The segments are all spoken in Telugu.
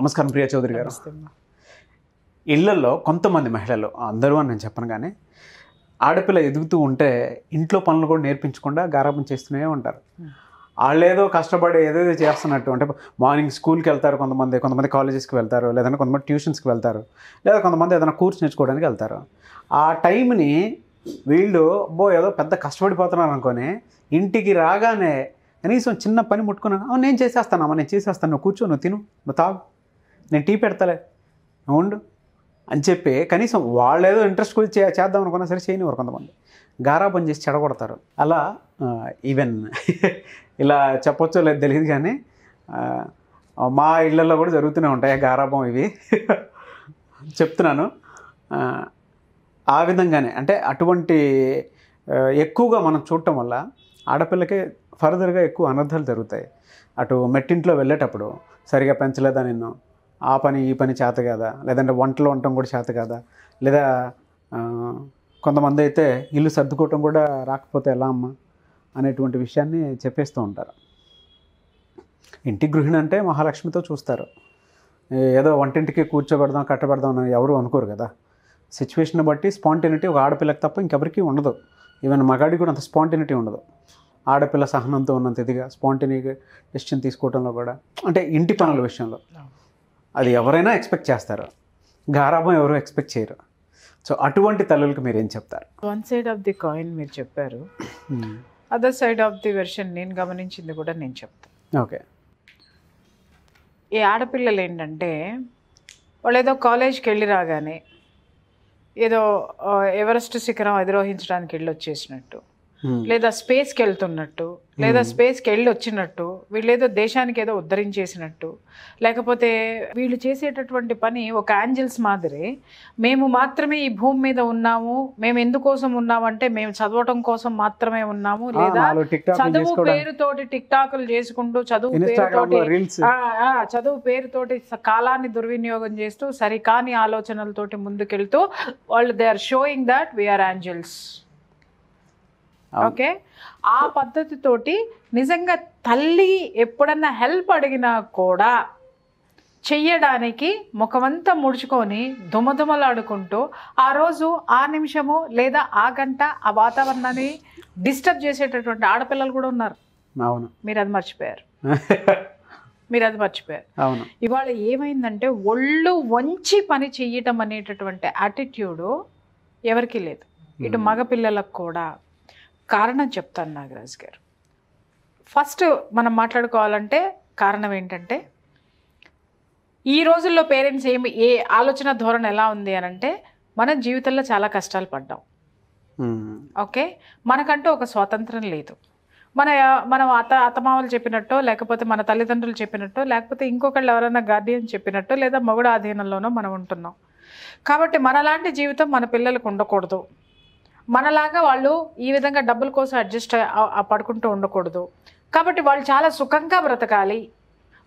నమస్కారం ప్రియా చౌదరి గారు. ఇళ్లలో కొంతమంది మహిళలు, అందరూ అని నేను చెప్పను కానీ, ఆడపిల్ల ఎదుగుతూ ఉంటే ఇంట్లో పనులు కూడా నేర్పించకుండా గారాబం చేస్తూనే ఉంటారు. వాళ్ళు ఏదో కష్టపడి ఏదేదో చేస్తున్నట్టు, అంటే మార్నింగ్ స్కూల్కి వెళ్తారు, కొంతమంది కాలేజెస్కి వెళ్తారు, లేదంటే కొంతమంది ట్యూషన్స్కి వెళ్తారు, లేదా కొంతమంది ఏదైనా కోర్స్ నేర్చుకోవడానికి వెళ్తారు. ఆ టైంని వీళ్ళు ఏదో పెద్ద కష్టపడిపోతున్నారు అనుకొని ఇంటికి రాగానే కనీసం చిన్న పని ముట్టుకున్నా, నేను చేసేస్తానమ్మా, నేను చేసేస్తాను, నువ్వు కూర్చో, నువ్వు తిను, నువ్వు తాగు, నేను టీ పెడతలే, నువ్వు ఉండు అని చెప్పి కనీసం వాళ్ళు ఏదో ఇంట్రెస్ట్ కూడా చేద్దాం అనుకున్నా సరే చేయనివారు. కొంతమంది గారాబం చేసి చెడగొడతారు. అలా ఈవెన్ ఇలా చెప్పొచ్చో లేదు తెలియదు కానీ మా ఇళ్ళల్లో కూడా జరుగుతూనే ఉంటాయి గారాబం. ఇవి చెప్తున్నాను. ఆ విధంగానే అంటే అటువంటి ఎక్కువగా మనం చూడటం వల్ల ఆడపిల్లకే ఫర్దర్గా ఎక్కువ అనర్థాలు జరుగుతాయి. అటు మెట్టింట్లో వెళ్ళేటప్పుడు సరిగా పెంచలేదా నిన్ను, ఆ పని ఈ పని చేత కదా, లేదంటే వంటలు వండటం కూడా చేత కదా, లేదా కొంతమంది అయితే ఇల్లు సర్దుకోవటం కూడా రాకపోతే ఎలా అమ్మా అనేటువంటి విషయాన్ని చెప్పేస్తూ ఉంటారు. ఇంటి గృహిణి అంటే మహాలక్ష్మితో చూస్తారు. ఏదో వంటింటికి కూర్చోబెడదాం కట్టబెడదాం అని ఎవరు అనుకోరు కదా. సిచ్యువేషన్ బట్టి స్పాంటేనిటీ ఒక ఆడపిల్లకి తప్ప ఇంకెవరికి ఉండదు. ఈవెన్ మగాడికి కూడా అంత స్పాంటేనిటీ ఉండదు. ఆడపిల్ల సహనంతో ఉన్నంత ఇదిగా స్పాంటేనియస్గా డెసిషన్ తీసుకోవడంలో కూడా, అంటే ఇంటి పనుల విషయంలో అది ఎవరైనా ఎక్స్పెక్ట్ చేస్తారు, గారాబం ఎవరు ఎక్స్పెక్ట్ చేయరు. సో అటువంటి తల్లులకు మీరు ఏం చెప్తారు? One side of the coin మీరు చెప్పారు, other side of the version నేను గమనించింది కూడా నేను చెప్తాను. ఓకే. ఈ ఆడపిల్లలు ఏంటంటే వాళ్ళు ఏదో కాలేజ్కి వెళ్ళి రాగానే ఏదో ఎవరెస్ట్ శిఖరం అధిరోహించడానికి వెళ్ళి వచ్చేసినట్టు, లేదా స్పేస్కి వెళ్తున్నట్టు, లేదా స్పేస్కి వెళ్ళి వచ్చినట్టు, వీళ్ళు ఏదో దేశానికి ఏదో ఉద్ధరించేసినట్టు, లేకపోతే వీళ్ళు చేసేటటువంటి పని ఒక యాంజల్స్ మాదిరి, మేము మాత్రమే ఈ భూమి మీద ఉన్నాము, మేము ఎందుకోసం ఉన్నామంటే మేము చదవటం కోసం మాత్రమే ఉన్నాము, లేదా చదువు పేరుతోటి టిక్ టాకులు చేసుకుంటూ చదువు పేరుతోటి కాలాన్ని దుర్వినియోగం చేస్తూ సరికాని ఆలోచనలతోటి ముందుకెళ్తూ వాళ్ళు they are showing that we are angels. Okay, ఆ పద్ధతితోటి నిజంగా తల్లి ఎప్పుడన్నా హెల్ప్ అడిగినా కూడా చెయ్యడానికి ముఖమంతా ముడుచుకొని దుమదుమలాడుకుంటూ ఆ రోజు ఆ నిమిషము లేదా ఆ గంట ఆ వాతావరణాన్ని డిస్టర్బ్ చేసేటటువంటి ఆడపిల్లలు కూడా ఉన్నారు. అవును, మీరు అది మర్చిపోయారు. అవును. ఇవాళ ఏమైందంటే ఒళ్ళు వంచి పని చెయ్యటం అనేటటువంటి యాటిట్యూడు ఎవరికీ లేదు, ఇటు మగపిల్లలకు కూడా. కారణం చెప్తాను నాగరాజ్ గారు. ఫస్ట్ మనం మాట్లాడుకోవాలంటే కారణం ఏంటంటే, ఈ రోజుల్లో పేరెంట్స్ ఏ ఆలోచన ధోరణి ఎలా ఉంది అని అంటే, మన జీవితంలో చాలా కష్టాలు పడ్డాం. ఓకే, మనకంటూ ఒక స్వాతంత్రం లేదు. మనం అత్తమామలు చెప్పినట్టో, లేకపోతే మన తల్లిదండ్రులు చెప్పినట్టో, లేకపోతే ఇంకొకళ్ళు ఎవరైనా గార్డియన్ చెప్పినట్టో, లేదా మొగుడు ఆధీనంలోనో మనం ఉంటున్నాం. కాబట్టి మనలాంటి జీవితం మన పిల్లలకు ఉండకూడదు. మనలాగా వాళ్ళు ఈ విధంగా డబ్బుల కోసం అడ్జస్ట్ పడుకుంటూ ఉండకూడదు. కాబట్టి వాళ్ళు చాలా సుఖంగా బ్రతకాలి,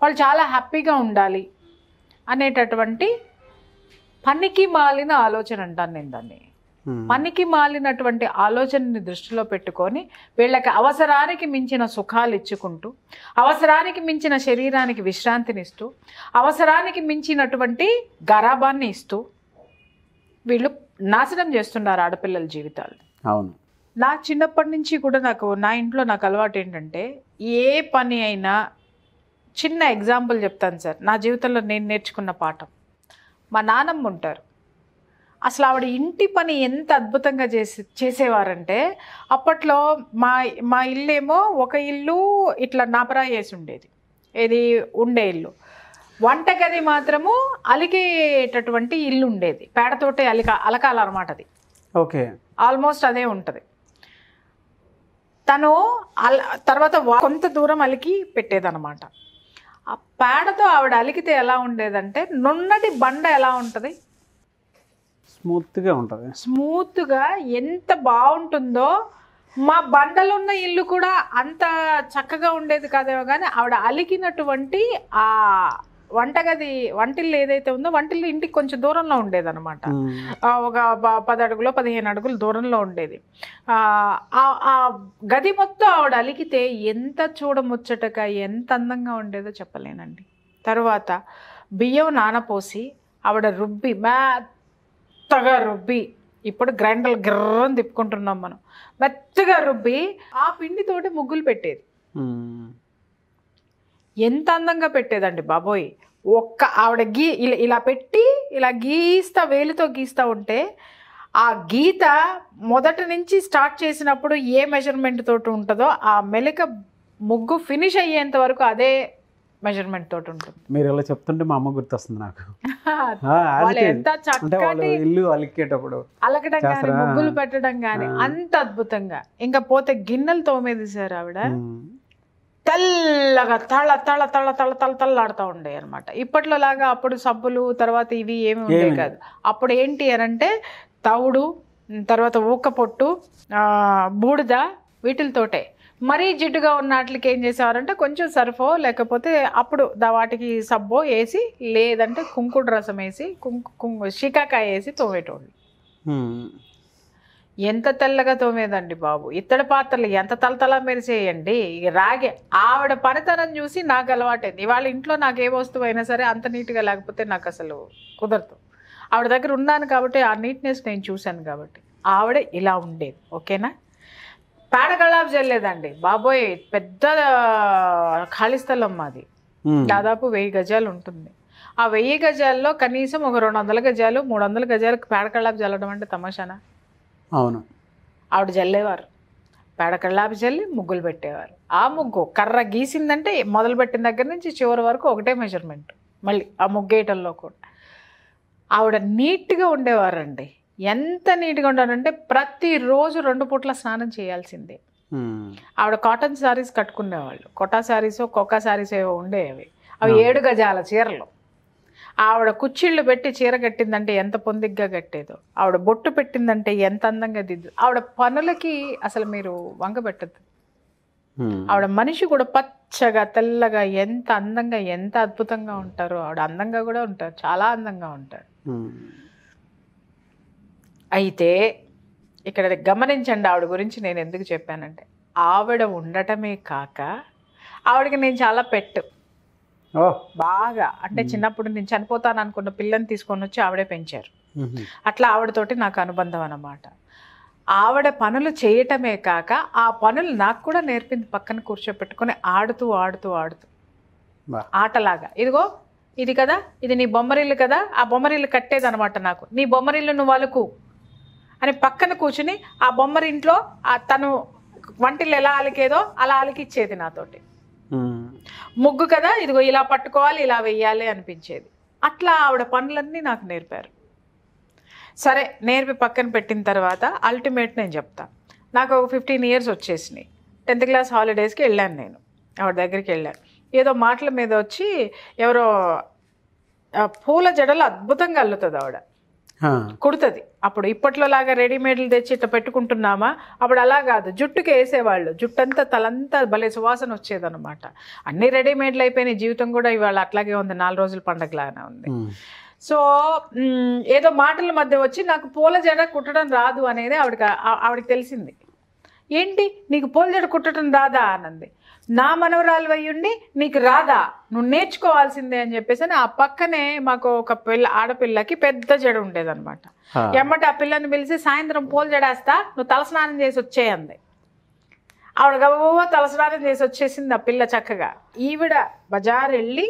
వాళ్ళు చాలా హ్యాపీగా ఉండాలి అనేటటువంటి పనికి మాలిన ఆలోచన అంటాను నేను దాన్ని. పనికి మాలినటువంటి ఆలోచనని దృష్టిలో పెట్టుకొని వీళ్ళకి అవసరానికి మించిన సుఖాలు ఇచ్చుకుంటూ, అవసరానికి మించిన శరీరానికి విశ్రాంతినిస్తూ, అవసరానికి మించినటువంటి గరాబాన్ని ఇస్తూ వీళ్ళు నాశనం చేస్తున్నారు ఆడపిల్లల జీవితాలు. అవును. నా చిన్నప్పటి నుంచి కూడా నా ఇంట్లో నాకు అలవాటు ఏంటంటే, ఏ పని అయినా చిన్న ఎగ్జాంపుల్ చెప్తాను సార్. నా జీవితంలో నేను నేర్చుకున్న పాఠం, మా నానమ్మ ఉంటారు. అసలు ఆవిడ ఇంటి పని ఎంత అద్భుతంగా చేసేవారంటే, అప్పట్లో మా ఇల్లేమో ఒక ఇల్లు ఇట్లా నాపరా వేసి ఉండేది, ఇది ఉండే ఇల్లు. వంటగది మాత్రము అలికేటటువంటి ఇల్లు ఉండేది, పేడతోటే అలకాలన్నమాట. అది ఓకే, ఆల్మోస్ట్ అదే ఉంటుంది. తను తర్వాత కొంత దూరం అలికి పెట్టేదన్నమాట. ఆ పేడతో ఆవిడ అలికితే ఎలా ఉండేదంటే, నున్నటి బండ ఎలా ఉంటుంది, స్మూత్గా ఎంత బాగుంటుందో, మా బండలో ఉన్న ఇల్లు కూడా అంత చక్కగా ఉండేది కాదేమో కానీ ఆవిడ అలికినటువంటి ఆ వంటిల్లు ఏదైతే ఉందో, వంటిల్లు ఇంటికి కొంచెం దూరంలో ఉండేదన్నమాట. ఒక 10 అడుగులో 15 అడుగులు దూరంలో ఉండేది. ఆ గది మొత్తం ఆవిడ అలికితే ఎంత చూడముచ్చటగా ఎంత అందంగా ఉండేదో చెప్పలేనండి. తర్వాత బియ్యం నానపోసి ఆవిడ రుబ్బి మెత్తగా రుబ్బి, ఇప్పుడు గ్రైండర్లు గిర్రని తిప్పుకుంటున్నాం మనం, మెత్తగా రుబ్బి ఆ పిండితోటి ముగ్గులు పెట్టేది. ఎంత అందంగా పెట్టేదండి బాబోయ్. ఆవిడ ఇలా పెట్టి ఇలా వేలితో గీస్తా ఉంటే ఆ గీత మొదటి నుంచి స్టార్ట్ చేసినప్పుడు ఏ మెజర్మెంట్ తోటి ఉంటుందో ఆ మెలిక ముగ్గు ఫినిష్ అయ్యేంత వరకు అదే మెజర్మెంట్ తోటి ఉంటుంది. మీరు ఇలా చెప్తుంటే మా అమ్మ గుర్తొస్తుంది నాకు. వాళ్ళు ఎంత చక్కటి ఇల్లు అలికేటప్పుడు అలకడం కానీ ముగ్గులు పెట్టడం కానీ అంత అద్భుతంగా. ఇంకా పోతే గిన్నెలు తోమేది సార్ ఆవిడ, తెల్లగా తళ తళ తళ తళ తళ తళ్ళాడుతూ ఉండే అనమాట. ఇప్పట్లో లాగా అప్పుడు సబ్బులు తర్వాత ఇవి ఏమి ఉండే కాదు. అప్పుడు ఏంటి అనంటే తవుడు, తర్వాత ఊక పొట్టు, బూడిద, వీటితోటే. మరీ జిడ్డుగా ఉన్న వాటికి ఏం చేసేవారంటే కొంచెం సర్ఫో లేకపోతే అప్పుడు వాటికి సబ్బో వేసి, లేదంటే కుంకుడు రసం వేసి, షికాకాయ వేసి తోమేటోళ్ళు. ఎంత తెల్లగా తోమేదండి బాబు. ఇత్తడి పాత్రలు ఎంత తలతల మెరిసేయండి. రాగే ఆవిడ పనితనం చూసి నాకు అలవాటైంది. ఇవాళ ఇంట్లో నాకు ఏ వస్తువు అయినా సరే అంత నీట్గా లేకపోతే నాకు అసలు కుదరదు. ఆవిడ దగ్గర ఉన్నాను కాబట్టి ఆ నీట్నెస్ నేను చూశాను కాబట్టి ఆవిడ ఇలా ఉండేది. ఓకేనా. పేడ కళ్ళాపు చల్లేదండి బాబోయ్. పెద్ద ఖాళీ స్థలం మాది, దాదాపు 1000 గజాలు ఉంటుంది. ఆ 1000 గజాల్లో కనీసం ఒక 200 గజాలు 300 గజాలకు పేడ కళ్ళాపు చల్లడం అంటే తమాషానా? అవును. ఆవిడ జల్లేవారు, పేడ కళ్ళాపు చల్లి ముగ్గులు పెట్టేవారు. ఆ ముగ్గు కర్ర గీసిందంటే మొదలుపెట్టిన దగ్గర నుంచి చివరి వరకు ఒకటే మెజర్మెంట్. మళ్ళీ ఆ ముగ్గేయటంలో కూడా ఆవిడ నీట్గా ఉండేవారండి. ఎంత నీట్గా ఉండాలంటే ప్రతిరోజు 2 పూట్ల స్నానం చేయాల్సిందే. ఆవిడ cotton saris కట్టుకునేవాళ్ళు. Quota saris, cocoa saris ఏవో ఉండేవి. అవి 7 గజాల చీరలు. ఆవిడ కుచ్చిళ్ళు పెట్టి చీర కట్టిందంటే ఎంత పొందిగ్గా కట్టేదో. ఆవిడ బొట్టు పెట్టిందంటే ఎంత అందంగా దిద్దు. ఆవిడ పనులకి అసలు మీరు వంక పెట్టద్దు. ఆవిడ మనిషి కూడా పచ్చగా తెల్లగా ఎంత అందంగా ఎంత అద్భుతంగా ఉంటారో. ఆవిడ అందంగా కూడా ఉంటారు, చాలా అందంగా ఉంటారు. అయితే ఇక్కడ గమనించండి ఆవిడ గురించి నేను ఎందుకు చెప్పానంటే, ఆవిడ ఉండటమే కాక ఆవిడకి నేను చాలా పెట్టు బాగా, అంటే చిన్నప్పుడు నేను చనిపోతాను అనుకున్న పిల్లని తీసుకొని వచ్చి ఆవిడే పెంచారు. అట్లా ఆవిడతోటి నాకు అనుబంధం అన్నమాట. ఆవిడ పనులు చేయటమే కాక ఆ పనులు నాకు కూడా నేర్పింది. పక్కన కూర్చోపెట్టుకొని ఆడుతూ ఆడుతూ ఆడుతూ ఆటలాగా, ఇదిగో ఇది కదా, ఇది నీ బొమ్మరిల్లు కదా, ఆ బొమ్మరిల్లు కట్టేదనమాట నాకు. నీ బొమ్మరిల్లు నువ్వు అలుకు అని పక్కన కూర్చుని ఆ బొమ్మరింట్లో తను వంటిల్లు ఎలా అలికేదో అలా అలికిచ్చేది నాతోటి. ముగ్గు కదా, ఇదిగో ఇలా పట్టుకోవాలి, ఇలా వెయ్యాలి అనిపించేది. అట్లా ఆవిడ పనులన్నీ నాకు నేర్పారు. సరే నేర్పి పక్కన పెట్టిన తర్వాత అల్టిమేట్ నేను చెప్తా. నాకు ఒక 15 years వచ్చేసినాయి. 10th class హాలిడేస్కి వెళ్ళాను నేను. ఆవిడ దగ్గరికి వెళ్ళాను. ఏదో మాటల మీద వచ్చి ఎవరో పూల జడలు అద్భుతంగా అల్లుతుంది ఆవిడ, కుడుతుంది. అప్పుడు ఇప్పట్లో లాగా రెడీమేడ్లు తెచ్చి ఇట్లా పెట్టుకుంటున్నామా, అప్పుడు అలా కాదు, జుట్టుకి వేసేవాళ్ళు. జుట్టంతా తలంతా భలే సువాసన వచ్చేదన్నమాట. అన్ని రెడీమేడ్లు అయిపోయినాయి. జీవితం కూడా ఇవాళ అట్లాగే ఉంది, 4 రోజుల పండగలాగానే ఉంది. సో ఏదో మాటల మధ్య వచ్చి నాకు పూల జడ కుట్టడం రాదు అనేది ఆవిడకి తెలిసింది. ఏంటి నీకు పూల జడ కుట్టడం రాదా అనంది. నా మనవరాలు అయ్యుండి నీకు రాదా, నువ్వు నేర్చుకోవాల్సిందే అని చెప్పేసి ఆ పక్కనే మాకు ఒక ఆడపిల్లకి పెద్ద జడ ఉండేదన్నమాట. ఎమ్మటి ఆ పిల్లని పిలిచి సాయంత్రం పూల జడేస్తా, నువ్వు తలస్నానం చేసి వచ్చేయంది. ఆవిడ గవ్వ తలస్నానం చేసి వచ్చేసింది ఆ పిల్ల చక్కగా. ఈవిడ బజార్ వెళ్ళి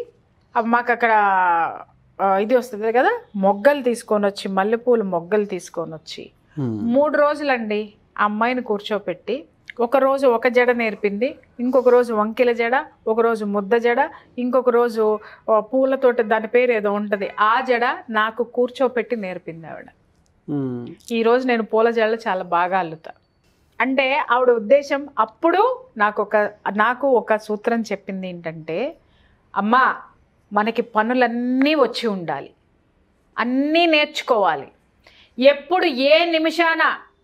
మాకు అక్కడ ఇది వస్తుంది కదా, మొగ్గలు తీసుకొని వచ్చి, మల్లెపూలు మొగ్గలు తీసుకొని వచ్చి 3 రోజులండి ఆ అమ్మాయిని కూర్చోపెట్టి, ఒకరోజు ఒక జడ నేర్పింది, ఇంకొక రోజు వంకిల జడ, ఒకరోజు ముద్ద జడ, ఇంకొక రోజు పూలతోటి దాని పేరు ఏదో ఉంటుంది ఆ జడ నాకు కూర్చోపెట్టి నేర్పింది ఆవిడ. ఈరోజు నేను పూల జడలు చాలా బాగా అల్లుతా. అంటే ఆవిడ ఉద్దేశం అప్పుడు నాకు ఒక సూత్రం చెప్పింది ఏంటంటే, అమ్మా మనకి పనులన్నీ వచ్చి ఉండాలి, అన్నీ నేర్చుకోవాలి. ఎప్పుడు ఏ నిమిషాన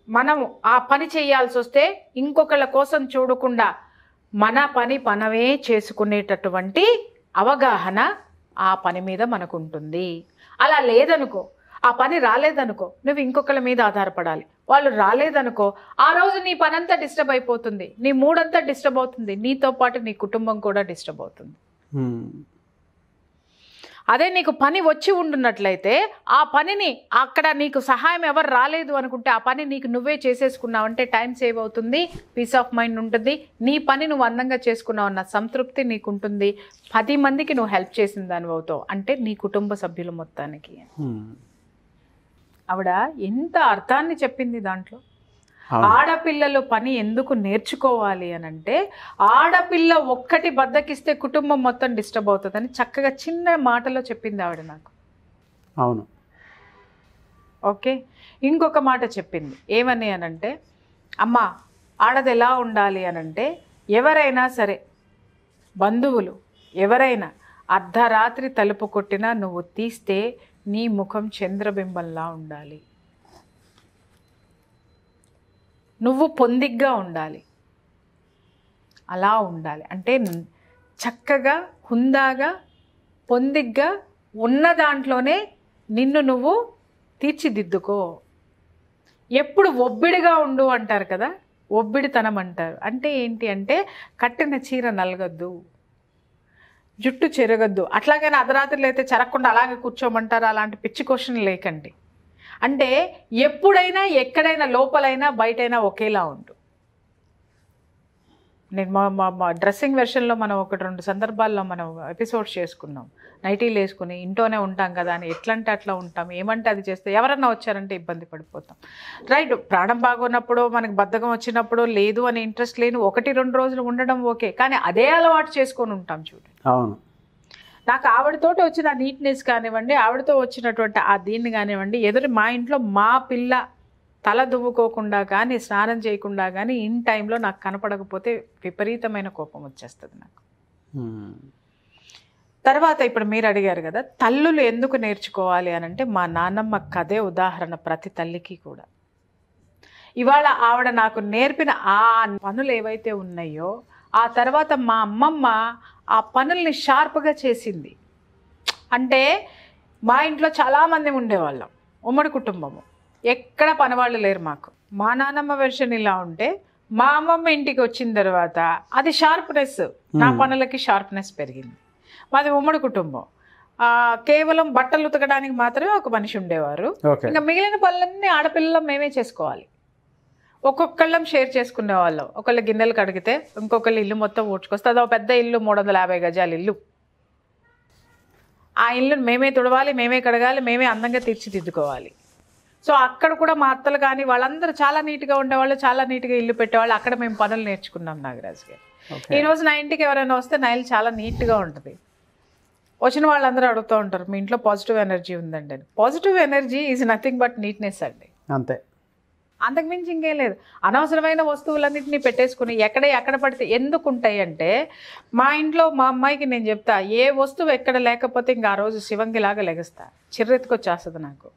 మనం ఆ పని చేయాల్సి వస్తే ఇంకొకళ్ళ కోసం చూడకుండా మన పని మనమే చేసుకునేటటువంటి అవగాహన ఆ పని మీద మనకు ఉంటుంది. అలా లేదనుకో, ఆ పని రాలేదనుకో, నువ్వు ఇంకొకళ్ళ మీద ఆధారపడాలి. వాళ్ళు రాలేదనుకో, ఆ రోజు నీ పనంతా డిస్టర్బ్ అయిపోతుంది, నీ మూడంతా డిస్టర్బ్ అవుతుంది, నీతో పాటు నీ కుటుంబం కూడా డిస్టర్బ్ అవుతుంది. అదే నీకు పని వచ్చి ఉండున్నట్లయితే ఆ పనిని అక్కడ నీకు సహాయం ఎవరు రాలేదు అనుకుంటే ఆ పని నీకు నువ్వే చేసేసుకున్నావు అంటే టైం సేవ్ అవుతుంది, పీస్ ఆఫ్ మైండ్ ఉంటుంది, నీ పని నువ్వు అందంగా చేసుకున్నావు అన్న సంతృప్తి నీకు ఉంటుంది, 10 మందికి నువ్వు హెల్ప్ చేసిన దాని అవుతావు అంటే నీ కుటుంబ సభ్యులు మొత్తానికి. ఆవిడ ఎంత అర్థాన్ని చెప్పింది దాంట్లో. ఆడపిల్లలు పని ఎందుకు నేర్చుకోవాలి అని అంటే ఆడపిల్ల ఒక్కటి బద్దకిస్తే కుటుంబం మొత్తం డిస్టర్బ్ అవుతుందని చక్కగా చిన్న మాటలో చెప్పింది ఆవిడ నాకు. అవును. ఓకే, ఇంకొక మాట చెప్పింది ఏమని అనంటే, అమ్మ ఆడది ఎలా ఉండాలి అనంటే ఎవరైనా సరే బంధువులు ఎవరైనా అర్ధరాత్రి తలుపు కొట్టినా నువ్వు తీస్తే నీ ముఖం చంద్రబింబంలా ఉండాలి, నువ్వు పొందిగ్గా ఉండాలి, అలా ఉండాలి అంటే చక్కగా హుందాగా పొందిగ్గా ఉన్న దాంట్లోనే నిన్ను నువ్వు తీర్చిదిద్దుకో. ఎప్పుడు ఒబ్బిడిగా ఉండు అంటారు కదా, ఒబ్బిడితనం అంటారు. అంటే ఏంటి అంటే కట్టిన చీర నలగద్దు, జుట్టు చెరగద్దు. అట్లాగైనా అర్ధరాత్రులు అయితే చెరగకుండా అలాగే కూర్చోమంటారు. అలాంటి పిచ్చి క్వశ్చన్ లేకండి. అంటే ఎప్పుడైనా ఎక్కడైనా లోపలైనా బయటైనా ఒకేలా ఉండు. నేను మా డ్రెస్సింగ్ వెర్షన్లో మనం 1-2 సందర్భాల్లో మనం ఎపిసోడ్స్ చేసుకున్నాం. నైటీలు వేసుకుని ఇంట్లోనే ఉంటాం కదా అని ఎట్లంటే అట్లా ఉంటాం, ఏమంటే అది చేస్తే ఎవరన్నా వచ్చారంటే ఇబ్బంది పడిపోతాం. రైట్, ప్రాణం బాగున్నప్పుడు మనకు బద్ధకం వచ్చినప్పుడు లేదు అని ఇంట్రెస్ట్ లేని 1-2 రోజులు ఉండడం ఓకే, కానీ అదే అలవాటు చేసుకొని ఉంటాం చూడండి. అవును. నాకు ఆవిడతోటి వచ్చిన నీట్నెస్ కానివ్వండి, ఆవిడతో వచ్చినటువంటి ఆ దీన్ని కానివ్వండి, మా ఇంట్లో మా పిల్ల తల దువ్వుకోకుండా కానీ స్నానం చేయకుండా కానీ ఇన్ టైంలో నాకు కనపడకపోతే విపరీతమైన కోపం వచ్చేస్తుంది నాకు. తర్వాత ఇప్పుడు మీరు అడిగారు కదా తల్లులు ఎందుకు నేర్చుకోవాలి అని అంటే మా నాన్నమ్మ కథే ఉదాహరణ ప్రతి తల్లికి కూడా. ఇవాళ ఆవిడ నాకు నేర్పిన ఆ పనులు ఏవైతే ఉన్నాయో ఆ తర్వాత మా అమ్మమ్మ ఆ పనుల్ని షార్ప్గా చేసింది. అంటే మా ఇంట్లో చాలామంది ఉండేవాళ్ళం, ఉమ్మడి కుటుంబము, ఎక్కడ పనివాళ్ళు లేరు మాకు. మా నాన్నమ్మ వెర్షన్ ఇలా ఉంటే మా అమ్మమ్మ ఇంటికి వచ్చిన తర్వాత అది షార్ప్నెస్, నా పనులకి షార్ప్నెస్ పెరిగింది. మాది ఉమ్మడి కుటుంబం, కేవలం బట్టలు ఉతకడానికి మాత్రమే ఒక మనిషి ఉండేవారు. ఇంకా మిగిలిన పనులన్నీ ఆడపిల్లలు మేమే చేసుకోవాలి. ఒక్కొక్కళ్ళం షేర్ చేసుకునే వాళ్ళం. ఒకళ్ళు గిన్నెలు కడిగితే ఇంకొకళ్ళు ఇల్లు మొత్తం ఊడ్చుకొస్తే అదో పెద్ద ఇల్లు, 350 గజాల ఇల్లు. ఆ ఇల్లుని మేమే తుడవాలి, మేమే కడగాలి, మేమే అందంగా తీర్చిదిద్దుకోవాలి. సో అక్కడ కూడా మా అత్తలు కానీ వాళ్ళందరూ చాలా నీట్గా ఉండేవాళ్ళు, చాలా నీట్గా ఇల్లు పెట్టేవాళ్ళు. అక్కడ మేము పనులు నేర్చుకున్నాం నాగరాజు గారు. ఈరోజు నా ఇంటికి ఎవరైనా వస్తే నా ఇల్లు చాలా నీట్గా ఉంటుంది. వచ్చిన వాళ్ళందరూ అడుగుతూ ఉంటారు మీ ఇంట్లో పాజిటివ్ ఎనర్జీ ఉందండి అని. Positive energy is nothing but neatness అండి, అంతే, అంతకుమించి ఇంకేం లేదు. అనవసరమైన వస్తువులన్నింటినీ పెట్టేసుకుని ఎక్కడ పడితే ఎందుకు ఉంటాయి అంటే మా ఇంట్లో మా అమ్మాయికి నేను చెప్తా, ఏ వస్తువు ఎక్కడ లేకపోతే ఇంకా ఆ రోజు శివంగిలాగా లెగుస్తా, చిర్రెత్తుకొచ్చేస్తుంది నాకు.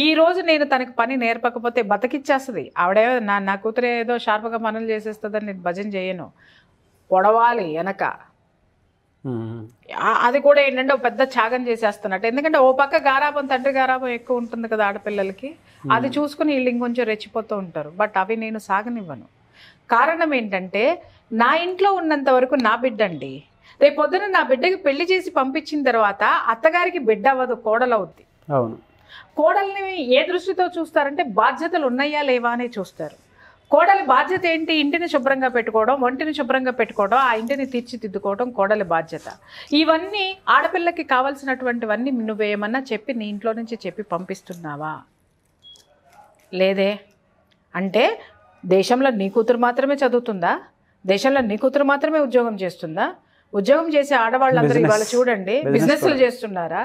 ఈ రోజు నేను తనకు పని నేర్పకపోతే బతికిచ్చేస్తుంది ఆవిడే. నా కూతురే ఏదో షార్ప్గా పనులు చేసేస్తుందని నేను భజన చేయను, పొడవాలి వెనక. అది కూడా ఏంటంటే ఒక పెద్ద త్యాగం చేసేస్తున్నట్టు. ఎందుకంటే ఓ పక్క గారాబం, తండ్రి గారాబం ఎక్కువ ఉంటుంది కదా ఆడపిల్లలకి, అది చూసుకుని వీళ్ళు ఇంకొంచెం రెచ్చిపోతూ ఉంటారు. బట్ అవి నేను సాగనివ్వను. కారణం ఏంటంటే నా ఇంట్లో ఉన్నంత వరకు నా బిడ్డ అండి. రేపు పొద్దున నా బిడ్డకి పెళ్లి చేసి పంపించిన తర్వాత అత్తగారికి బిడ్డ అవ్వదు, కోడలవుద్ది. అవును. కోడల్ని ఏ దృష్టితో చూస్తారంటే బాధ్యతలు ఉన్నాయా లేవా అని చూస్తారు. కోడలి బాధ్యత ఏంటి? ఇంటిని శుభ్రంగా పెట్టుకోవడం, ఒంటిని శుభ్రంగా పెట్టుకోవడం, ఆ ఇంటిని తీర్చిదిద్దుకోవడం కోడలి బాధ్యత. ఇవన్నీ ఆడపిల్లకి కావాల్సినటువంటివన్నీ నువ్వేమన్నా చెప్పి నీ ఇంట్లో నుంచి చెప్పి పంపిస్తున్నావా? లేదే. అంటే దేశంలో నీ కూతురు మాత్రమే చదువుతుందా? దేశంలో నీ కూతురు మాత్రమే ఉద్యోగం చేస్తుందా? ఉద్యోగం చేసే ఆడవాళ్ళందరూ ఇవాళ చూడండి బిజినెస్లు చేస్తున్నారా?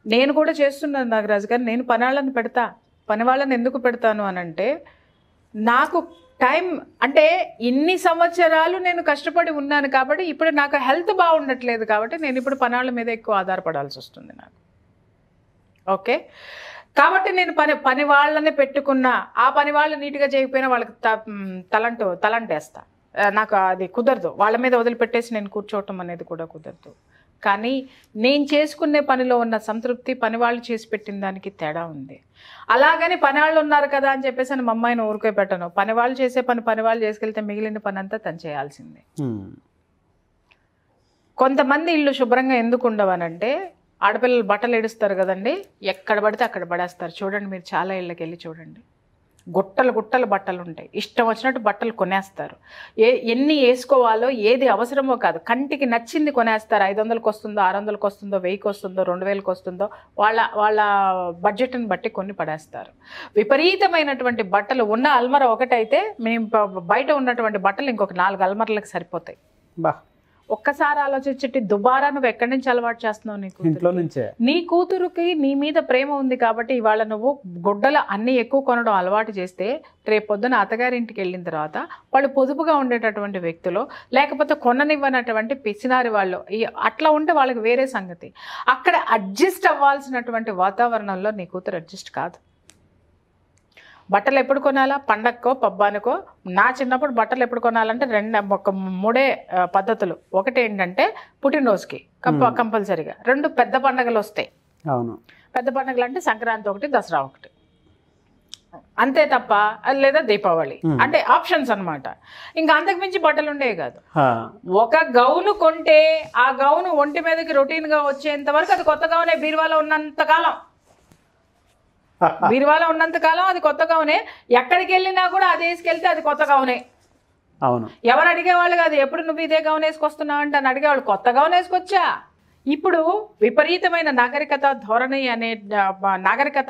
నేను కూడా చేస్తున్నాను నాగరాజు గారు. నేను పనాళ్ళని పెడతా. పని వాళ్ళని ఎందుకు పెడతాను అని అంటే నాకు టైం, అంటే ఇన్ని సంవత్సరాలు నేను కష్టపడి ఉన్నాను కాబట్టి ఇప్పుడు నాకు హెల్త్ బాగుండట్లేదు కాబట్టి నేను ఇప్పుడు పనాళ్ళ మీద ఎక్కువ ఆధారపడాల్సి వస్తుంది నాకు. ఓకే, కాబట్టి నేను పని వాళ్ళనే పెట్టుకున్నా. ఆ పని వాళ్ళు నీట్గా చేయకపోయినా వాళ్ళకి తలంటేస్తా. నాకు అది కుదరదు. వాళ్ళ మీద వదిలిపెట్టేసి నేను కూర్చోవటం అనేది కూడా కుదరదు. కానీ నేను చేసుకునే పనిలో ఉన్న సంతృప్తి పని వాళ్ళు చేసి పెట్టిన దానికి తేడా ఉంది. అలాగని పని వాళ్ళు ఉన్నారు కదా అని చెప్పేసి మా అమ్మాయిని ఊరికే పెట్టను. పని వాళ్ళు చేసే పని వాళ్ళు చేసుకెళ్తే మిగిలిన పని అంతా తను చేయాల్సిందే. కొంతమంది ఇల్లు శుభ్రంగా ఎందుకు ఉండవనంటే ఆడపిల్లలు బట్టలు ఏడుస్తారు కదండి, ఎక్కడ పడితే అక్కడ పడేస్తారు. చూడండి, మీరు చాలా ఇళ్ళకి వెళ్ళి చూడండి, గుట్టలు గుట్టలు బట్టలు ఉంటాయి, ఇష్టం వచ్చినట్టు బట్టలు కొనేస్తారు. ఎన్ని వేసుకోవాలో ఏది అవసరమో కాదు, కంటికి నచ్చింది కొనేస్తారు. 500కి వస్తుందో, 600కి వస్తుందో, 1000కి వస్తుందో, 2000కి వస్తుందో వాళ్ళ బడ్జెట్ని బట్టి కొన్ని పడేస్తారు. విపరీతమైనటువంటి బట్టలు ఉన్న అల్మర ఒకటైతే మేము బయట ఉన్నటువంటి బట్టలు ఇంకొక 4 అల్మరలకు సరిపోతాయి. బా, ఒక్కసారి ఆలోచించి దుబారా నువ్వు ఎక్కడి నుంచి అలవాటు చేస్తున్నావు? ఇంట్లో నుంచే. నీ కూతురుకి నీ మీద ప్రేమ ఉంది కాబట్టి ఇవాళ నువ్వు గుడ్డలు అన్ని ఎక్కువ కొనడం అలవాటు చేస్తే రేపొద్దున అత్తగారింటికి వెళ్ళిన తర్వాత వాళ్ళు పొదుపుగా ఉండేటటువంటి వ్యక్తులు, లేకపోతే కొననివ్వనటువంటి పిసినారి వాళ్ళు, అట్లా ఉంటే వాళ్ళకి వేరే సంగతి. అక్కడ అడ్జస్ట్ అవ్వాల్సినటువంటి వాతావరణంలో నీ కూతురు అడ్జస్ట్ కాదు. బట్టలు ఎప్పుడు కొనాలా? పండక్కో పబ్బానికో. నా చిన్నప్పుడు బట్టలు ఎప్పుడు కొనాలంటే 3 పద్ధతులు. ఒకటి ఏంటంటే పుట్టినరోజుకి కంపల్సరీగా. 2 పెద్ద పండగలు వస్తాయి. అవును, పెద్ద పండగలు అంటే సంక్రాంతి ఒకటి, దసరా ఒకటి, అంతే తప్ప, లేదా దీపావళి, అంటే ఆప్షన్స్ అనమాట. ఇంకా అంతకుమించి బట్టలు ఉండేవి కాదు. ఒక గౌను కొంటే ఆ గౌను ఒంటి మీదకి రొటీన్గా వచ్చేంత వరకు అది కొత్త గౌనే. బీరువాలో ఉన్నంతకాలం అది కొత్త గౌనే. ఎక్కడికి వెళ్ళినా కూడా అది వేసుకెళ్తే అది కొత్త గౌనే. అవును, ఎవరు అడిగేవాళ్ళు కాదు, ఎప్పుడు నువ్వు ఇదే గౌన్ వేసుకొస్తున్నావు అంటే అని అడిగేవాళ్ళు. కొత్త గౌన్ వేసుకొచ్చా. ఇప్పుడు విపరీతమైన నాగరికత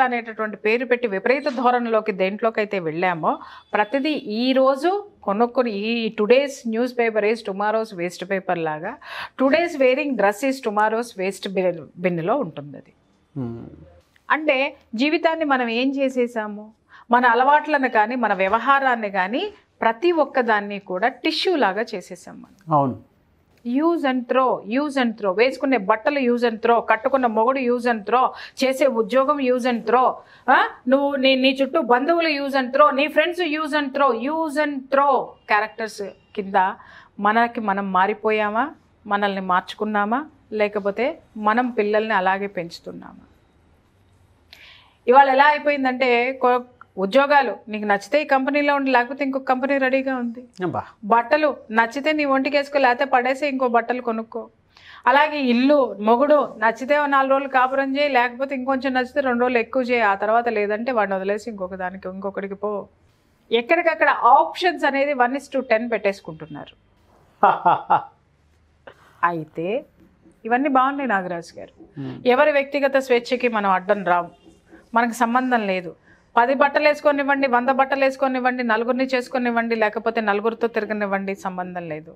అనేటటువంటి పేరు పెట్టి విపరీత ధోరణిలోకి దేంట్లోకైతే వెళ్ళామో, ప్రతిదీ ఈరోజు కొనుక్కొని, ఈ today's news paper is tomorrow's waste paper లాగా, today's wearing dress is tomorrow's waste బిన్లో ఉంటుంది అది. అంటే జీవితాన్ని మనం ఏం చేసేసాము? మన అలవాట్లను కానీ, మన వ్యవహారాన్ని కానీ, ప్రతి ఒక్కదాన్ని కూడా టిష్యూ లాగా చేసేసాం మనం. అవును, యూజ్ అండ్ త్రో. వేసుకునే బట్టలు యూజ్ అండ్ త్రో, కట్టుకున్న మొగుడు యూజ్ అండ్ త్రో, చేసే ఉద్యోగం యూజ్ అండ్ త్రో, నువ్వు నీ చుట్టూ బంధువులు యూజ్ అండ్ త్రో, నీ friends use and throw characters కింద మనం మారిపోయామా? మనల్ని మార్చుకున్నామా? లేకపోతే మనం పిల్లల్ని అలాగే పెంచుతున్నామా? ఇవాళ ఎలా అయిపోయిందంటే, ఉద్యోగాలు నీకు నచ్చితే ఈ కంపెనీలో ఉండి, లేకపోతే ఇంకొక కంపెనీ రెడీగా ఉంది. బట్టలు నచ్చితే నీ ఒంటికి వేసుకో, లేకపోతే పడేసి ఇంకో బట్టలు కొనుక్కో. అలాగే ఇల్లు, మొగుడు నచ్చితే 4 రోజులు కాపురం చేయి, లేకపోతే ఇంకొంచెం నచ్చితే 2 రోజులు ఎక్కువ చేయి, ఆ తర్వాత లేదంటే వాడిని వదిలేసి ఇంకొకటికి పో. ఎక్కడికక్కడ ఆప్షన్స్ అనేది 1:10 పెట్టేసుకుంటున్నారు. అయితే ఇవన్నీ బాగున్నాయి నాగరాజు గారు. ఎవరి వ్యక్తిగత స్వేచ్ఛకి మనం అడ్డం రాము, మనకు సంబంధం లేదు. 10 బట్టలు వేసుకొనివ్వండి, 100 బట్టలు వేసుకొనివ్వండి, 4 చేసుకొనివ్వండి, లేకపోతే 4 తిరగనివ్వండి, సంబంధం లేదు.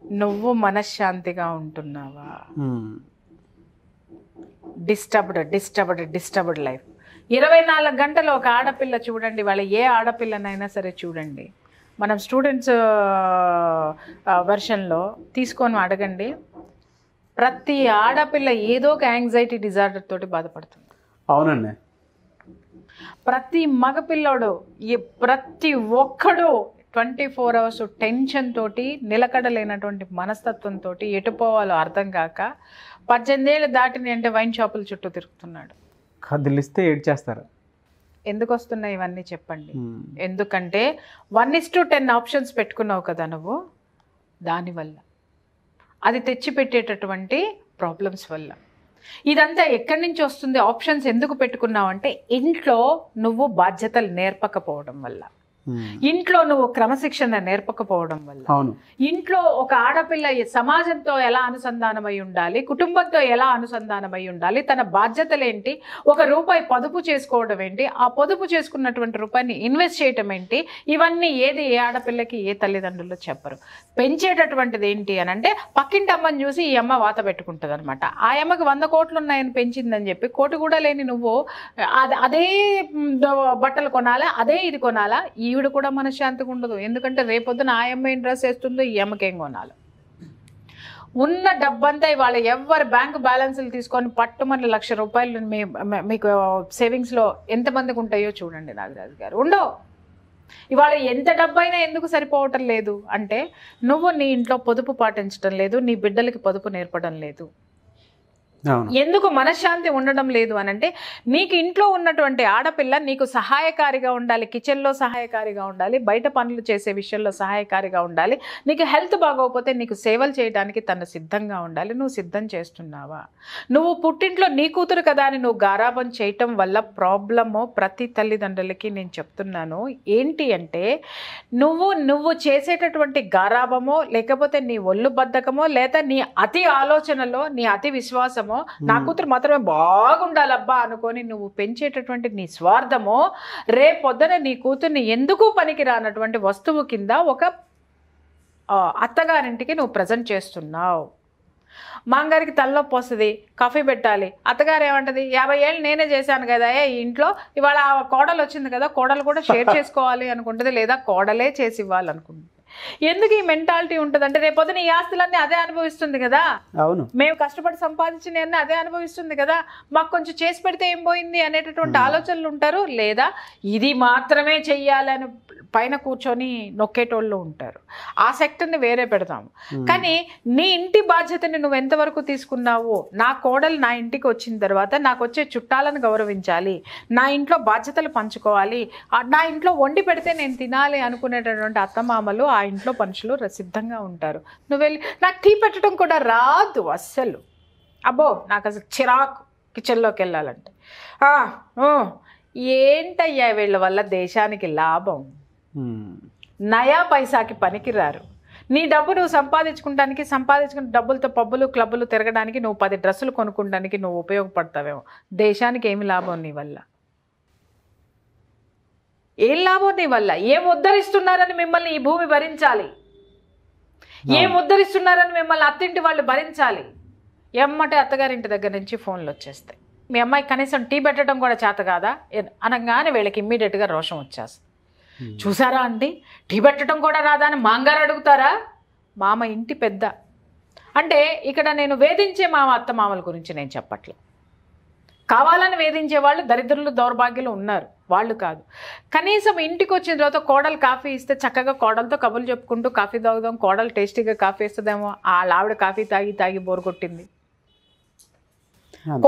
నువ్వు మనశ్శాంతిగా ఉంటున్నావా? Disturbed life. 24 గంటలు ఒక ఆడపిల్ల చూడండి, వాళ్ళ ఏ ఆడపిల్లనైనా సరే చూడండి, మనం స్టూడెంట్స్ వెర్షన్లో తీసుకొని అడగండి, ప్రతి ఆడపిల్ల ఏదో ఒక యాంగ్జైటీ డిజార్డర్ తోటి బాధపడుతుంది. అవునండి. ప్రతి మగపిల్లోడు, ప్రతి ఒక్కడు 24 hours టెన్షన్ తోటి, నిలకడలేనటువంటి మనస్తత్వంతో, ఎటుపోవాలో అర్థం కాక 18 ఏళ్ళు దాటిని అంటే వైన్ షాపుల చుట్టూ తిరుగుతున్నాడు. కదిలిస్తే ఏడ్చేస్తారు. ఎందుకు వస్తున్నాయి ఇవన్నీ చెప్పండి? ఎందుకంటే 1:10 ఆప్షన్స్ పెట్టుకున్నావు కదా నువ్వు, దానివల్ల, అది తెచ్చిపెట్టేటటువంటి ప్రాబ్లమ్స్ వల్ల. ఇదంతా ఎక్కడి నుంచి వస్తుంది? ఆప్షన్స్ ఎందుకు పెట్టుకున్నావు అంటే, ఇంట్లో నువ్వు బాధ్యతలు నేర్పకపోవడం వల్ల, ఇంట్లో నువ్వు క్రమశిక్షణ నేర్పకపోవడం వల్ల, ఇంట్లో ఒక ఆడపిల్ల సమాజంతో ఎలా అనుసంధానమై ఉండాలి, కుటుంబంతో ఎలా అనుసంధానమై ఉండాలి, తన బాధ్యతలు ఏంటి, 1 రూపాయి పొదుపు చేసుకోవడం ఏంటి, ఆ పొదుపు చేసుకున్నటువంటి రూపాయిని ఇన్వెస్ట్ చేయటం ఏంటి, ఇవన్నీ ఏది ఏ ఆడపిల్లకి ఏ తల్లిదండ్రులు చెప్పరు. పెంచేటటువంటిది ఏంటి అని అంటే, పక్కింటి అమ్మని చూసి ఈ అమ్మ వాత పెట్టుకుంటుంది అనమాట. ఆ అమ్మకి 100 కోట్లు ఉన్నాయని పెంచిందని చెప్పి, కోటి కూడా లేని నువ్వు అదే బట్టలు కొనాలా, అదే ఇది కొనాలా, ఈవిడ కూడా మనశ్శాంతిగా ఉండదు. ఎందుకంటే రేపొద్దున ఆ అమ్మాయి డ్రెస్ వేస్తుందో ఈ అమ్మకేం కొనాలి. ఉన్న డబ్బంతా ఇవాళ ఎవరు బ్యాంకు బ్యాలెన్స్లు తీసుకొని పట్టుమని 1,00,000 రూపాయలు మీకు సేవింగ్స్లో ఎంతమందికి ఉంటాయో చూడండి నాగరాజు గారు. ఉండవు. ఇవాళ ఎంత డబ్బైనా ఎందుకు సరిపోవటం లేదు అంటే, నువ్వు నీ ఇంట్లో పొదుపు పాటించడం లేదు, నీ బిడ్డలకి పొదుపు నేర్పడం లేదు. ఎందుకు మనశ్శాంతి ఉండడం లేదు అని అంటే, నీకు ఇంట్లో ఉన్నటువంటి ఆడపిల్ల నీకు సహాయకారిగా ఉండాలి, కిచెన్లో సహాయకారిగా ఉండాలి, బయట పనులు చేసే విషయంలో సహాయకారిగా ఉండాలి, నీకు హెల్త్ బాగోకపోతే నీకు సేవలు చేయడానికి తను సిద్ధంగా ఉండాలి. నువ్వు సిద్ధం చేస్తున్నావా? నువ్వు పుట్టింట్లో నీ కూతురు కదా అని నువ్వు గారాబం చేయటం వల్ల ప్రాబ్లము ప్రతి తల్లిదండ్రులకి నేను చెప్తున్నాను. ఏంటి అంటే, నువ్వు చేసేటటువంటి గారాబమో, లేకపోతే నీ ఒళ్ళు బద్ధకమో, లేదా నీ అతి ఆలోచనలో నీ అతి విశ్వాసమో, నా కూతురు మాత్రమే బాగుండాలబ్బా అనుకొని నువ్వు పెంచేటటువంటి నీ స్వార్థమో, రేపొద్దున నీ కూతుర్ని ఎందుకు పనికి రానటువంటి వస్తువు కింద ఒక అత్తగారింటికి నువ్వు ప్రజెంట్ చేస్తున్నావు. మాంగారికి తలనొప్పి వస్తుంది, కాఫీ పెట్టాలి, అత్తగారు ఏమంటది, 50 ఏళ్ళు నేనే చేశాను కదా ఈ ఇంట్లో, ఇవాళ కోడలు వచ్చింది కదా, కోడలు కూడా షేర్ చేసుకోవాలి అనుకుంటుంది, లేదా కోడలే చేసి ఇవ్వాలనుకుంటుంది. ఎందుకు ఈ మెంటాలిటీ ఉంటుంది అంటే, రేపొద్దున ఈ ఆస్తులన్నీ అదే అనుభవిస్తుంది కదా, అవును, మేము కష్టపడి సంపాదించిన అదే అనుభవిస్తుంది కదా, మాకు కొంచెం చేసి పెడితే ఏం పోయింది అనేటటువంటి ఆలోచనలు ఉంటారు. లేదా ఇది మాత్రమే చెయ్యాలని పైన కూర్చొని నొక్కేటోళ్ళు ఉంటారు. ఆ సెక్టర్ని వేరే పెడతాము. కానీ నీ ఇంటి బాధ్యతని నువ్వు ఎంతవరకు తీసుకున్నావు? నా కోడలు నా ఇంటికి వచ్చిన తర్వాత నాకు వచ్చే చుట్టాలను గౌరవించాలి, నా ఇంట్లో బాధ్యతలు పంచుకోవాలి, నా ఇంట్లో వండి పెడితే నేను తినాలి అనుకునేటటువంటి అత్తమామలు ఆ ఇంట్లో మనుషులు సిద్ధంగా ఉంటారు. నువ్వు వెళ్ళి నాకు టీ పెట్టడం కూడా రాదు అస్సలు, అబ్బో నాకు అసలు చిరాకు కిచెన్లోకి వెళ్ళాలంటే, ఏంటయ్యా వీళ్ళ వల్ల దేశానికి లాభం? నయా పైసాకి పనికిరారు. నీ డబ్బు నువ్వు సంపాదించుకున్న డబ్బులతో పబ్బులు క్లబ్బులు తిరగడానికి, నువ్వు 10 డ్రెస్సులు కొనుక్కోవడానికి నువ్వు ఉపయోగపడతావేమో. దేశానికి ఏమి లాభం నీ వల్ల? ఏం లాభం నీ వల్ల? ఏం ఉద్ధరిస్తున్నారని మిమ్మల్ని ఈ భూమి భరించాలి, ఏం ఉద్ధరిస్తున్నారని మిమ్మల్ని అత్తింటి వాళ్ళు భరించాలి. ఎమ్మటే అత్తగారింటి దగ్గర నుంచి ఫోన్లు వచ్చేస్తాయి. మీ అమ్మాయి కనీసం టీ పెట్టడం కూడా చేత కాదా అనగానే వీళ్ళకి ఇమ్మీడియట్గా రోషం వచ్చేస్తుంది. చూసారా అండి, టీ పెట్టడం కూడా రాదా అని మాంగారు అడుగుతారా? మామ ఇంటి పెద్ద అంటే, ఇక్కడ నేను వేధించే అత్తమామల గురించి నేను చెప్పట్లే. కావాలని వేధించే వాళ్ళు దరిద్రులు దౌర్భాగ్యులు ఉన్నారు, వాళ్ళు కాదు. కనీసం ఇంటికి వచ్చిన తర్వాత కోడలు కాఫీ ఇస్తే చక్కగా కోడలతో కబుర్లు చెప్పుకుంటూ కాఫీ తాగుదాం, కోడలు టేస్టీగా కాఫీ ఇస్తుందేమో, ఆవిడ కాఫీ తాగి బోరు కొట్టింది.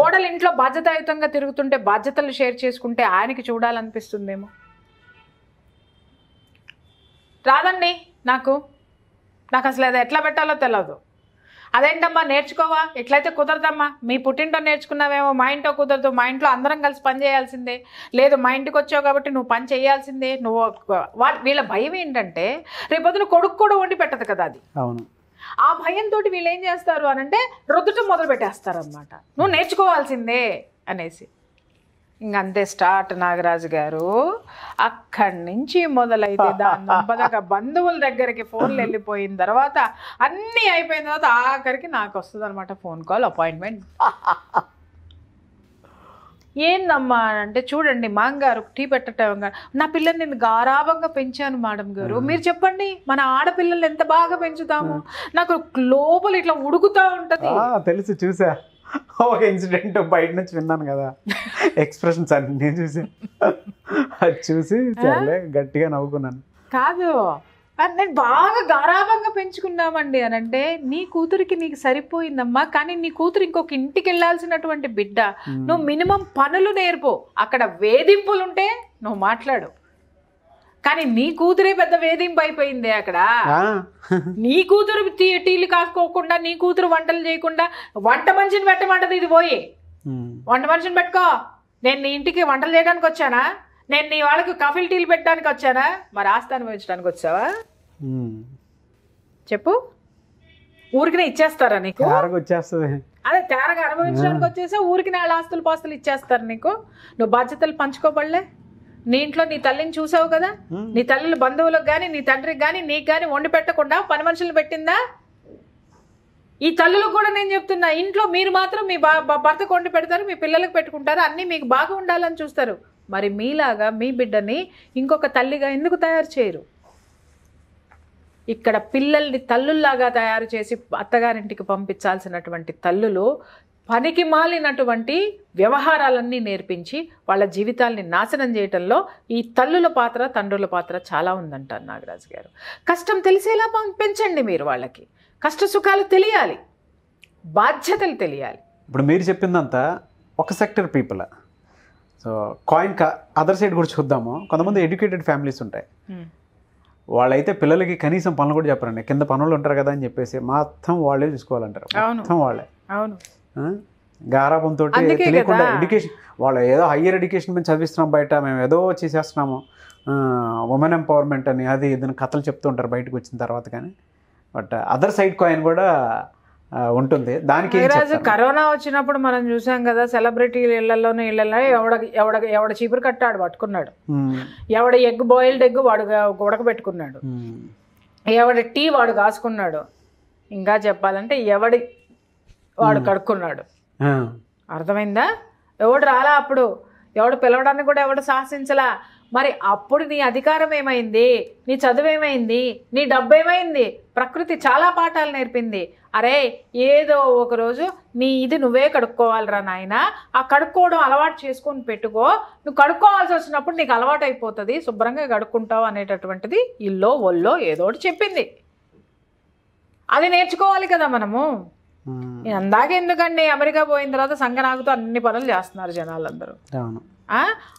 కోడలు ఇంట్లో బాధ్యతాయుతంగా తిరుగుతుంటే బాధ్యతలు షేర్ చేసుకుంటే ఆయనకి చూడాలనిపిస్తుందేమో. రాదండి నాకు అసలు అది ఎట్లా పెట్టాలో తెలియదు. అదేంటమ్మా నేర్చుకోవా, ఎట్లయితే కుదరదమ్మా, మీ పుట్టింటో నేర్చుకున్నావేమో, మా ఇంట్లో కుదరదు, మా ఇంట్లో అందరం కలిసి పని చేయాల్సిందే, లేదు మా ఇంటికి వచ్చావు కాబట్టి నువ్వు పని చేయాల్సిందే. వీళ్ళ భయం ఏంటంటే, రేపొద్దున కొడుకు కూడా వండి పెట్టదు కదా అది. అవును, ఆ భయంతో వీళ్ళు ఏం చేస్తారు అని అంటే, రుద్దటం మొదలు పెట్టేస్తారనమాట, నువ్వు నేర్చుకోవాల్సిందే అనేసి. ఇంకంతే స్టార్ట్ నాగరాజు గారు. అక్కడి నుంచి మొదలైతే దాని బంధువుల దగ్గరికి ఫోన్లు వెళ్ళిపోయిన తర్వాత, అన్నీ అయిపోయిన తర్వాత ఆఖరికి నాకు వస్తుంది అనమాట ఫోన్ కాల్, అపాయింట్మెంట్. ఏందమ్మా అంటే, చూడండి మాంగారు టీ పెట్టడం, నా పిల్లల్ని నేను గారాబంగా పెంచాను మేడం గారు, మీరు చెప్పండి మన ఆడపిల్లలు ఎంత బాగా పెంచుతాము, నాకు లోపల ఇట్లా ఉడుకుతా ఉంటది. తెలుసు, చూసా ఒక ఇన్సిడెంట్ బయట నుంచి విన్నాను కదా, ఎక్స్ప్రెషన్స్ అన్నీ చూసి అది చూసి సర్లే గట్టిగా నవ్వుకున్నాను. కాదు, నేను బాగా గారాబంగా పెంచుకున్నామండి అని అంటే, నీ కూతురికి నీకు సరిపోయిందమ్మా, కానీ నీ కూతురు ఇంకొక ఇంటికి వెళ్ళాల్సినటువంటి బిడ్డ, నువ్వు మినిమం పనులు నేర్పు. అక్కడ వేధింపులుంటే నువ్వు మాట్లాడు, కానీ నీ కూతురే పెద్ద వేధింపు అయిపోయింది అక్కడ. నీ కూతురు టీలు కాసుకోకుండా, నీ కూతురు వంటలు చేయకుండా, వంట మనిషిని పెట్టమంటది ఇది పోయి. వంట మనిషిని పెట్టుకో, నేను నీ ఇంటికి వంటలు చేయడానికి వచ్చానా, నేను నీ వాళ్ళకి కాఫీలు టీలు పెట్టడానికి వచ్చానా, మరి ఆస్తి అనుభవించడానికి వచ్చావా చెప్పు? ఊరికినే ఇచ్చేస్తారా నీకు? వచ్చేస్తుంది అదే తేరగా అనుభవించడానికి వచ్చేసా, ఊరికి వాళ్ళ ఆస్తులు పాస్తులు ఇచ్చేస్తారు నీకు. నువ్వు బాధ్యతలు పంచుకోబడలే. నీ ఇంట్లో నీ తల్లిని చూసావు కదా, నీ తల్లి బంధువులకు కానీ నీ తండ్రికి కానీ నీకు కానీ వండి పెట్టకుండా పని మనుషులు పెట్టిందా? ఈ తల్లులకు కూడా నేను చెప్తున్నా, ఇంట్లో మీరు మాత్రం మీ భర్తకు వండి పెడతారు, మీ పిల్లలకు పెట్టుకుంటారు, అన్నీ మీకు బాగా ఉండాలని చూస్తారు. మరి మీలాగా మీ బిడ్డని ఇంకొక తల్లిగా ఎందుకు తయారు చేయరు? ఇక్కడ పిల్లల్ని తల్లుల్లాగా తయారు చేసి అత్తగారింటికి పంపించాల్సినటువంటి తల్లులు పనికి మాలినటువంటి వ్యవహారాలన్నీ నేర్పించి వాళ్ళ జీవితాల్ని నాశనం చేయటంలో ఈ తల్లుల పాత్ర, తండ్రుల పాత్ర చాలా ఉందంటారు నాగరాజు గారు. కష్టం తెలిసేలా పెంచండి మీరు, వాళ్ళకి కష్ట సుఖాలు తెలియాలి, బాధ్యతలు తెలియాలి. ఇప్పుడు మీరు చెప్పిందంతా ఒక sector people. So coin other side కూడా చూద్దాము. కొంతమంది ఎడ్యుకేటెడ్ ఫ్యామిలీస్ ఉంటాయి, వాళ్ళైతే పిల్లలకి కనీసం పనులు కూడా చెప్పరండి. కింద పనులు ఉంటారు కదా అని చెప్పేసి మొత్తం వాళ్ళే చూసుకోవాలంటారు, మొత్తం వాళ్ళే. అవును, గారాబంతో తెలియకుండా ఎడ్యుకేషన్, వాళ్ళు ఏదో హయ్యర్ ఎడ్యుకేషన్ మేము చదివిస్తున్నాం బయట, మేము ఏదో చేసేస్తున్నాము, ఉమెన్ ఎంపవర్మెంట్ అని అది ఇదని కథలు చెప్తూ ఉంటారు బయటకు వచ్చిన తర్వాత. కానీ బట్ అదర్ సైడ్ కాయిన్ కూడా ఉంటుంది. దానికి కరోనా వచ్చినప్పుడు మనం చూసాం కదా, సెలబ్రిటీల ఇళ్లలోనే ఎవడ చీపురు కట్టాడు పట్టుకున్నాడు, ఎవడ బాయిల్డ్ ఎగ్ వాడు ఉడకబెట్టుకున్నాడు, ఎవడి టీ వాడు కాసుకున్నాడు, ఇంకా చెప్పాలంటే వాడు కడుక్కున్నాడు. అర్థమైందా? ఎవడు రాలా అప్పుడు, ఎవడు పిలవడానికి కూడా ఎవడు సాహసించలా. మరి అప్పుడు నీ అధికారం ఏమైంది, నీ చదువు ఏమైంది, నీ డబ్బు ఏమైంది? ప్రకృతి చాలా పాఠాలు నేర్పింది. అరే ఏదో ఒకరోజు నువ్వే కడుక్కోవాలిరా నాయన, ఆ కడుక్కోవడం అలవాటు చేసుకొని పెట్టుకో, నువ్వు కడుక్కోవాల్సి వచ్చినప్పుడు నీకు అలవాటు అయిపోతుంది, శుభ్రంగా కడుక్కుంటావు అనేటటువంటిది ఇల్లో ఒల్లో ఏదో ఒకటి చెప్పింది. అది నేర్చుకోవాలి కదా మనము. అందాక ఎందుకండి అమెరికా పోయిన తర్వాత సంగనాగుతూ అన్ని పనులు చేస్తున్నారు జనాలందరూ.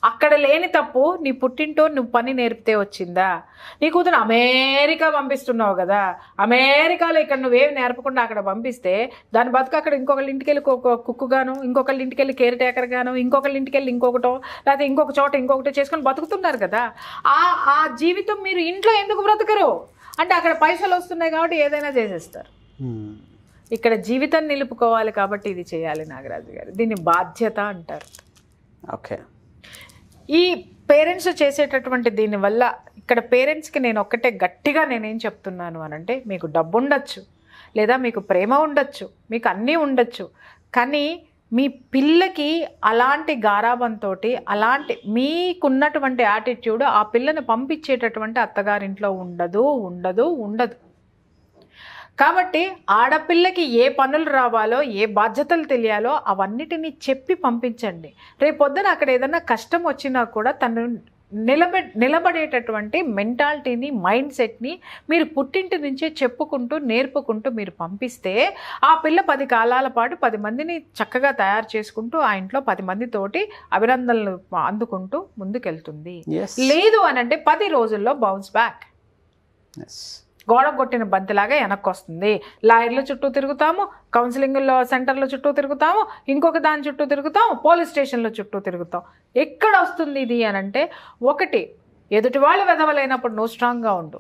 అక్కడ లేని తప్పు నీ పుట్టింటో నువ్వు పని నేర్పితే వచ్చిందా? నీ కూతురు అమెరికా పంపిస్తున్నావు కదా, అమెరికాలో ఇక్కడ నువ్వేమి నేర్పకుండా అక్కడ పంపిస్తే దాని బతుకు అక్కడ ఇంకొకళ్ళ ఇంటికి వెళ్ళి కుక్కుగాను, ఇంకొకళ్ళ ఇంటికి వెళ్ళి కేర్ టేకర్ గాను, ఇంకొకళ్ళ ఇంటికి వెళ్ళి ఇంకొకటో లేకపోతే ఇంకొక చోట ఇంకొకటి చేసుకొని బతుకుతున్నారు కదా. ఆ జీవితం మీరు ఇంట్లో ఎందుకు బ్రతకరు అంటే అక్కడ పైసలు వస్తున్నాయి కాబట్టి ఏదైనా చేసేస్తారు. ఇక్కడ జీవితం నిలుపుకోవాలి కాబట్టి ఇది చేయాలి నాగరాజు గారు. దీన్ని బాధ్యత అంటారు. ఓకే, ఈ పేరెంట్స్ చేసేటటువంటి దీనివల్ల ఇక్కడ పేరెంట్స్కి నేను ఒక్కటే గట్టిగా నేనేం చెప్తున్నాను అనంటే, మీకు డబ్బు ఉండొచ్చు, లేదా మీకు ప్రేమ ఉండొచ్చు, మీకు అన్నీ ఉండొచ్చు, కానీ మీ పిల్లకి అలాంటి గారాబంతో అలాంటి మీకున్నటువంటి యాటిట్యూడ్ ఆ పిల్లని పంపించేటటువంటి అత్తగారింట్లో ఉండదు. కాబట్టి ఆడపిల్లకి ఏ పనులు రావాలో, ఏ బాధ్యతలు తెలియాలో అవన్నిటినీ చెప్పి పంపించండి. రేపొద్దున అక్కడ ఏదైనా కష్టం వచ్చినా కూడా తను నిలబడేటటువంటి మెంటాలిటీని, మైండ్ సెట్ని మీరు పుట్టింటి నుంచే చెప్పుకుంటూ నేర్పుకుంటూ మీరు పంపిస్తే ఆ పిల్ల 10 కాలాల పాటు 10 మందిని చక్కగా తయారు చేసుకుంటూ ఆ ఇంట్లో 10 మందితోటి అభినందనలు అందుకుంటూ ముందుకెళ్తుంది. లేదు అనంటే 10 రోజుల్లో బౌన్స్ బ్యాక్, గోడ కొట్టిన బంతిలాగా వెనక్కి వస్తుంది. లాయర్ల చుట్టూ తిరుగుతాము, కౌన్సిలింగ్లో సెంటర్ల చుట్టూ తిరుగుతాము, ఇంకొక దాని చుట్టూ తిరుగుతాము, పోలీస్ స్టేషన్ల చుట్టూ తిరుగుతాం. ఎక్కడ వస్తుంది ఇది అనంటే, ఒకటి ఎదుటి వాళ్ళు వెదవలేనప్పుడు నువ్వు స్ట్రాంగ్గా ఉండు,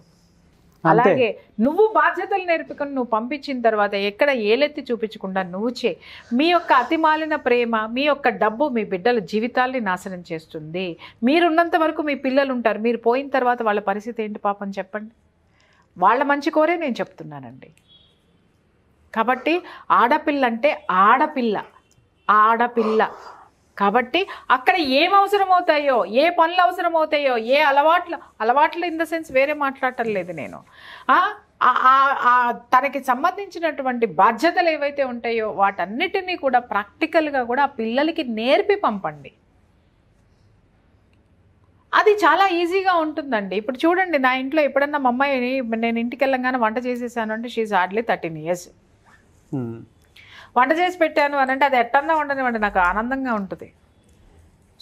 అలాగే నువ్వు బాధ్యతలు నేర్పుకొని నువ్వు పంపించిన తర్వాత ఎక్కడ ఏలెత్తి చూపించకుండా నువ్వు చేయి. మీ యొక్క అతిమాలిన ప్రేమ, మీ యొక్క డబ్బు మీ బిడ్డల జీవితాల్ని నాశనం చేస్తుంది. మీరున్నంత వరకు మీ పిల్లలు ఉంటారు, మీరు పోయిన తర్వాత వాళ్ళ పరిస్థితి ఏంటి పాపం చెప్పండి. వాళ్ళ మంచి కోరే నేను చెప్తున్నానండి. కాబట్టి ఆడపిల్ల అంటే ఆడపిల్ల కాబట్టి అక్కడ ఏం అవసరమవుతాయో, ఏ పనులు అవసరమవుతాయో, ఏ అలవాట్లు ఇన్ ద సెన్స్ వేరే మాట్లాడటం లేదు నేను, తనకి సంబంధించినటువంటి బాధ్యతలు ఏవైతే ఉంటాయో వాటన్నిటినీ కూడా ప్రాక్టికల్గా కూడా ఆ పిల్లలకి నేర్పి పంపండి. అది చాలా ఈజీగా ఉంటుందండి. ఇప్పుడు చూడండి, నా ఇంట్లో ఎప్పుడన్నా మా అమ్మాయిని నేను ఇంటికి వెళ్ళంగానే వంట చేసేసాను అంటే షీఈ్ హార్డ్లీ 13 years. వంట చేసి పెట్టాను అని అంటే అది ఎట్టన్నా ఉండనివ్వండి, నాకు ఆనందంగా ఉంటుంది.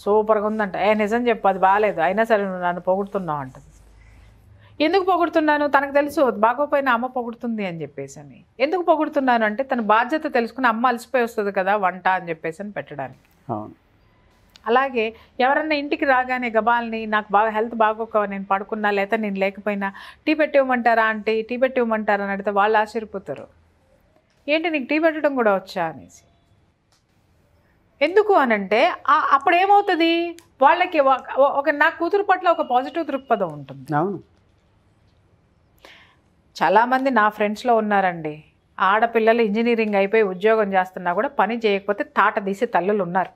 సూపర్గా ఉందంట, నిజం చెప్పు అది బాగాలేదు, అయినా సరే నువ్వు నన్ను పొగుడుతున్నావు అంటుంది. ఎందుకు పొగుడుతున్నాను? తనకు తెలుసు బాగోపోయినా అమ్మ పొగుడుతుంది అని చెప్పేసి. ఎందుకు పొగుడుతున్నాను అంటే తన బాధ్యత తెలుసుకుని అమ్మ అలసిపోయి వస్తుంది కదా వంట అని చెప్పేసి అని పెట్టడానికి. అలాగే ఎవరన్నా ఇంటికి రాగానే గబాల్ని నాకు బాగా హెల్త్ బాగోక నేను పడుకున్నా లేకపోతే నేను లేకపోయినా టీ పెట్టివ్వమంటారా అంటే టీ పెట్టివ్వమంటారా అని అడిగితే వాళ్ళు ఆశ్చర్యపోతారు, ఏంటి నీకు టీ పెట్టడం కూడా వచ్చా అనేసి. ఎందుకు అనంటే అప్పుడు ఏమవుతుంది, వాళ్ళకి నా కూతురు పట్ల ఒక పాజిటివ్ దృక్పథం ఉంటుంది. చాలామంది నా ఫ్రెండ్స్లో ఉన్నారండి, ఆడపిల్లలు ఇంజనీరింగ్ అయిపోయి ఉద్యోగం చేస్తున్నా కూడా పని చేయకపోతే తాట తీసి తల్లులు ఉన్నారు.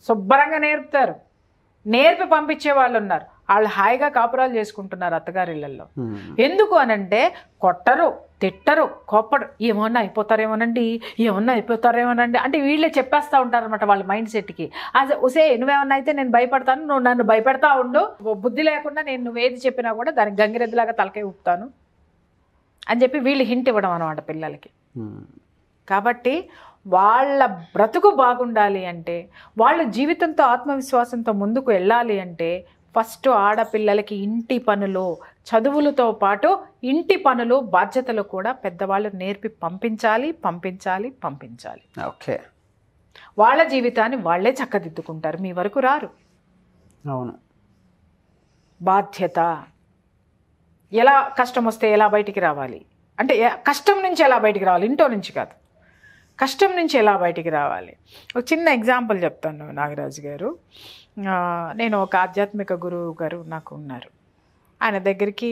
శుభ్రంగా నేర్పుతారు, నేర్పి పంపించే వాళ్ళు ఉన్నారు. వాళ్ళు హాయిగా కాపురాలు చేసుకుంటున్నారు అత్తగారిళ్ళల్లో. ఎందుకు అనంటే కొట్టరు, తిట్టరు, కోప్పడు, ఏమన్నా అయిపోతారేమోనండి అంటే వీళ్ళే చెప్పేస్తూ ఉంటారు అనమాట వాళ్ళ మైండ్ సెట్కి. అది ఒసే నువ్వేమన్నా అయితే నేను భయపడతాను, నువ్వు నన్ను భయపెడతా ఉండు, బుద్ధి లేకుండా నేను నువ్వేది చెప్పినా కూడా దానికి గంగిరెద్దులాగా తలకాయ ఊపుతాను అని చెప్పి వీళ్ళు హింట్ ఇవ్వడం అనమాట పిల్లలకి. కాబట్టి వాళ్ళ బ్రతుకు బాగుండాలి అంటే, వాళ్ళ జీవితంతో ఆత్మవిశ్వాసంతో ముందుకు వెళ్ళాలి అంటే ఫస్ట్ ఆడపిల్లలకి ఇంటి పనులు, చదువులతో పాటు ఇంటి పనులు, బాధ్యతలు కూడా పెద్దవాళ్ళు నేర్పి పంపించాలి. ఓకే. వాళ్ళ జీవితాన్ని వాళ్ళే చక్కదిద్దుకుంటారు, మీ వరకు రారు. అవును. బాధ్యత, ఎలా కష్టం వస్తే ఎలా బయటికి రావాలి అంటే, కష్టం నుంచి ఎలా బయటికి రావాలి, ఇంట్లో నుంచి కాదు, కష్టం నుంచి ఎలా బయటికి రావాలి. ఒక చిన్న ఎగ్జాంపుల్ చెప్తాను నాగరాజు గారు. నేను ఒక ఆధ్యాత్మిక గురువు గారు నాకు ఉన్నారు. ఆయన దగ్గరికి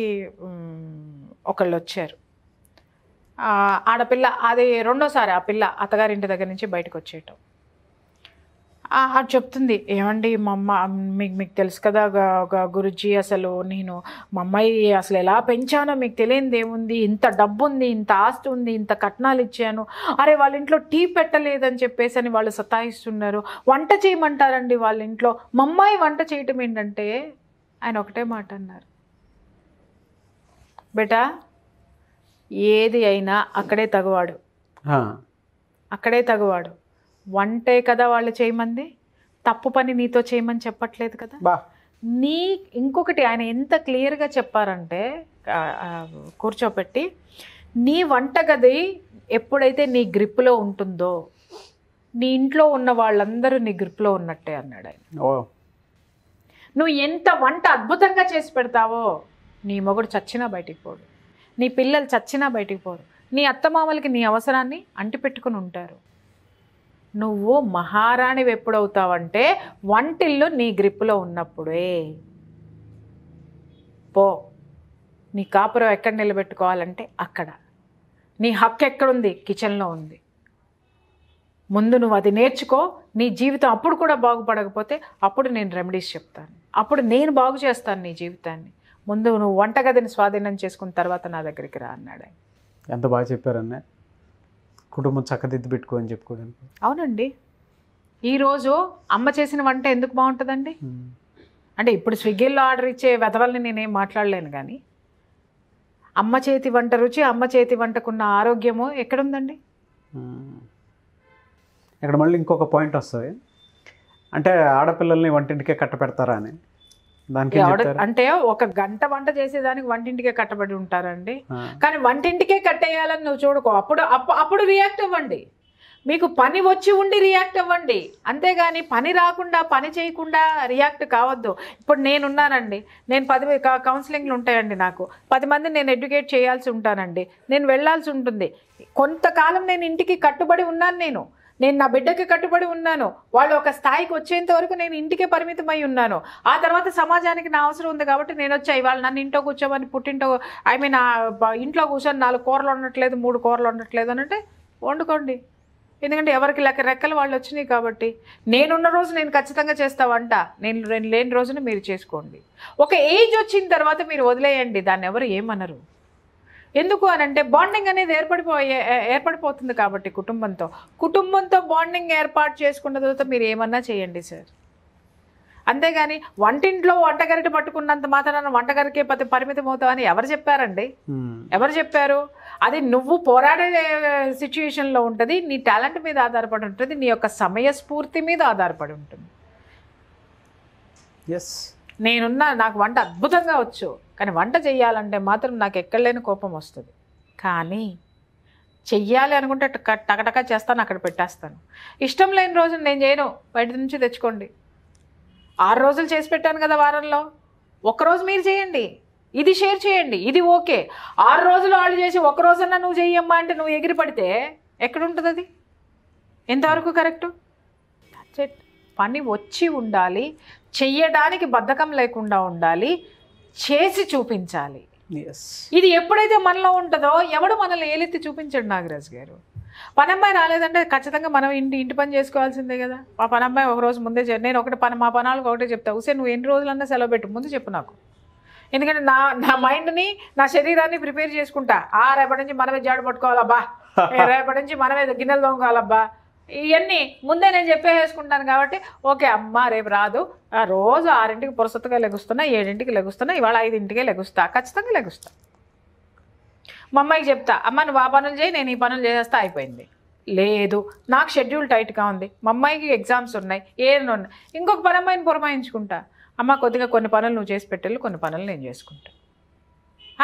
ఒకళ్ళు వచ్చారు. ఆడపిల్ల, అది రెండోసారి ఆ పిల్ల అత్తగారింటి దగ్గర నుంచి బయటకు వచ్చేయటం. అది చెప్తుంది, ఏమండి మా అమ్మ, మీకు తెలుసు కదా గురుజీ, అసలు నేను మా అమ్మాయి అసలు ఎలా పెంచానో మీకు తెలియనిది ఏముంది, ఇంత డబ్బు ఉంది, ఇంత ఆస్తి ఉంది, ఇంత కట్నాలు ఇచ్చాను, అరే వాళ్ళ ఇంట్లో టీ పెట్టలేదని చెప్పేసి అని వాళ్ళు సతాయిస్తున్నారు, వంట చేయమంటారండి వాళ్ళ ఇంట్లో, మా అమ్మాయి వంట చేయటం ఏంటంటే, ఆయన ఒకటే మాట అన్నారు, బేటా ఏది అయినా అక్కడే తగువాడు, అక్కడే తగువాడు. వంటే కదా వాళ్ళు చేయమంది, తప్పు పని నీతో చేయమని చెప్పట్లేదు కదా. ఇంకొకటి ఆయన ఎంత క్లియర్గా చెప్పారంటే, కూర్చోపెట్టి, నీ వంటగది ఎప్పుడైతే నీ గ్రిప్లో ఉంటుందో నీ ఇంట్లో ఉన్న వాళ్ళందరూ నీ గ్రిప్లో ఉన్నట్టే అన్నాడు ఆయన. నువ్వు ఎంత వంట అద్భుతంగా చేసి పెడతావో నీ మొగుడు చచ్చినా బయటికి పోడు, నీ పిల్లలు చచ్చినా బయటికి పోరు, నీ అత్తమామలకి నీ అవసరాన్ని అంటిపెట్టుకుని ఉంటారు. నువ్వు మహారాణివి ఎప్పుడవుతావంటే వంటిల్లు నీ గ్రిప్లో ఉన్నప్పుడే. పో, నీ కాపురం ఎక్కడ నిలబెట్టుకోవాలంటే అక్కడ, నీ హక్కు ఎక్కడుంది, కిచెన్లో ఉంది. ముందు నువ్వు అది నేర్చుకో. నీ జీవితం అప్పుడు కూడా బాగుపడకపోతే అప్పుడు నేను రెమెడీస్ చెప్తాను, అప్పుడు నేను బాగు చేస్తాను నీ జీవితాన్ని. ముందు నువ్వు వంటగదిని స్వాధీనం చేసుకున్న తర్వాత నా దగ్గరికి రా అన్నాడు. ఎంత బాగా చెప్పారన్న, కుటుంబం చక్కదిద్దు పెట్టుకో అని చెప్పుకోవడానికి. అవునండి. ఈరోజు అమ్మ చేసిన వంట ఎందుకు బాగుంటుందండి అంటే, ఇప్పుడు స్విగ్గీలో ఆర్డర్ ఇచ్చే వెధవల్ని నేనేం మాట్లాడలేను, కానీ అమ్మ చేతి వంట రుచి, అమ్మ చేతి వంటకున్న ఆరోగ్యము ఎక్కడుందండి? ఇక్కడ మళ్ళీ ఇంకొక పాయింట్ వస్తుంది, అంటే ఆడపిల్లల్ని వంటింటికే కట్టపెడతారా అని. దానికి అంటే ఒక గంట వంట చేసేదానికి వంటింటికే కట్టబడి ఉంటారండి. కానీ వంటింటికే కట్టేయాలని నువ్వు చూడుకో, అప్పుడు రియాక్ట్ అవ్వండి. మీకు పని వచ్చి ఉండి రియాక్ట్ అవ్వండి, అంతేగాని పని రాకుండా, పని చేయకుండా రియాక్ట్ కావద్దు. ఇప్పుడు నేనున్నానండి, నేను 10 కౌన్సిలింగ్లు ఉంటాయండి, నాకు 10 మందిని నేను ఎడ్యుకేట్ చేయాల్సి ఉంటానండి, నేను వెళ్ళాల్సి ఉంటుంది. కొంతకాలం నేను ఇంటికి కట్టుబడి ఉన్నాను, నేను నా బిడ్డకి కట్టుబడి ఉన్నాను. వాళ్ళు ఒక స్థాయికి వచ్చేంత వరకు నేను ఇంటికే పరిమితమై ఉన్నాను. ఆ తర్వాత సమాజానికి నా అవసరం ఉంది కాబట్టి నేను వచ్చాయి. వాళ్ళు నన్ను ఇంట్లో కూర్చోమని పుట్టింటో ఇంట్లో కూర్చొని 4 కూరలు ఉండట్లేదు, 3 కూరలు ఉండట్లేదు అని అంటే వండుకోండి. ఎందుకంటే ఎవరికి రెక్కలు వాళ్ళు వచ్చినాయి కాబట్టి. నేనున్న రోజు నేను ఖచ్చితంగా చేస్తా వంట, నేను లేని రోజున మీరు చేసుకోండి. ఒక ఏజ్ వచ్చిన తర్వాత మీరు వదిలేయండి, దాన్ని ఎవరు ఏమనరు. ఎందుకు అని అంటే బాండింగ్ అనేది ఏర్పడిపోతుంది కాబట్టి కుటుంబంతో బాండింగ్ ఏర్పాటు చేసుకున్న తర్వాత మీరు ఏమన్నా చేయండి సార్. అంతేగాని వంటింట్లో వంటగరిట పట్టుకున్నంత మాత్రాన వంటగరికే పరిమితం అవుతామని ఎవరు చెప్పారండి? ఎవరు చెప్పారు? అది నువ్వు పోరాడే సిచ్యుయేషన్లో ఉంటుంది, నీ టాలెంట్ మీద ఆధారపడి ఉంటుంది, నీ యొక్క సమయస్ఫూర్తి మీద ఆధారపడి ఉంటుంది. నాకు వంట అద్భుతంగా వచ్చు, కానీ వంట చెయ్యాలంటే మాత్రం నాకు ఎక్కడలేని కోపం వస్తుంది. కానీ చెయ్యాలి అనుకుంటే టకటకా చేస్తాను, అక్కడ పెట్టేస్తాను. ఇష్టం లేని రోజున నేను చేయను, బయట నుంచి తెచ్చుకోండి. 6 రోజులు చేసి పెట్టాను కదా వారంలో, ఒక్కరోజు మీరు చేయండి, ఇది షేర్ చేయండి, ఇది ఓకే. 6 రోజులు వాళ్ళు చేసి ఒక్క రోజన్నా నువ్వు చెయ్యమ్మా అంటే నువ్వు ఎగిరి పడితే ఎక్కడుంటుంది? అది ఎంతవరకు కరెక్టు? పని వచ్చి ఉండాలి, చెయ్యడానికి బద్ధకం లేకుండా ఉండాలి, చేసి చూపించాలి. ఇది ఎప్పుడైతే మనలో ఉంటుందో ఎవడు మనల్ని ఏలెత్తి చూపించాడు నాగరాజు గారు. పనమ్మాయి రాలేదంటే ఖచ్చితంగా మనం ఇంటి పని చేసుకోవాల్సిందే కదా. మా పనమ్మాయి ఒక రోజు ముందే నేను మా పనాలకు ఒకటే చెప్తా, ఉసే నువ్వు ఎన్ని రోజులన్నా సెలవు పెట్టు, ముందు చెప్పు నాకు. ఎందుకంటే నా మైండ్ని, నా శరీరాన్ని ప్రిపేర్ చేసుకుంటా. రేపటి నుంచి మనమే జాడు పట్టుకోవాలబ్బా, రేపటి నుంచి మనమే గిన్నెలు తోముకోవాలబ్బా, ఇవన్నీ ముందే నేను చెప్పేసుకుంటాను. కాబట్టి ఓకే అమ్మ రేపు రాదు, రోజు 6ంటికి పురసత్తుగా లెగుస్తున్నా, 7ంటికి లెగుస్తున్నా, ఇవాళ 5ంటికే లెగుస్తా, ఖచ్చితంగా లెగుస్తా. మా అమ్మాయికి చెప్తా, అమ్మ నువ్వు ఆ పనులు చేయి, నేను ఈ పనులు చేసేస్తా, అయిపోయింది. లేదు నాకు షెడ్యూల్ టైట్గా ఉంది, మా అమ్మాయికి ఎగ్జామ్స్ ఉన్నాయి, ఏమైనా ఉన్నాయి, ఇంకొక పని అమ్మాయిని పురమాయించుకుంటా, అమ్మ కొద్దిగా కొన్ని పనులు నువ్వు చేసి పెట్టాలి, కొన్ని పనులు నేను చేసుకుంటా,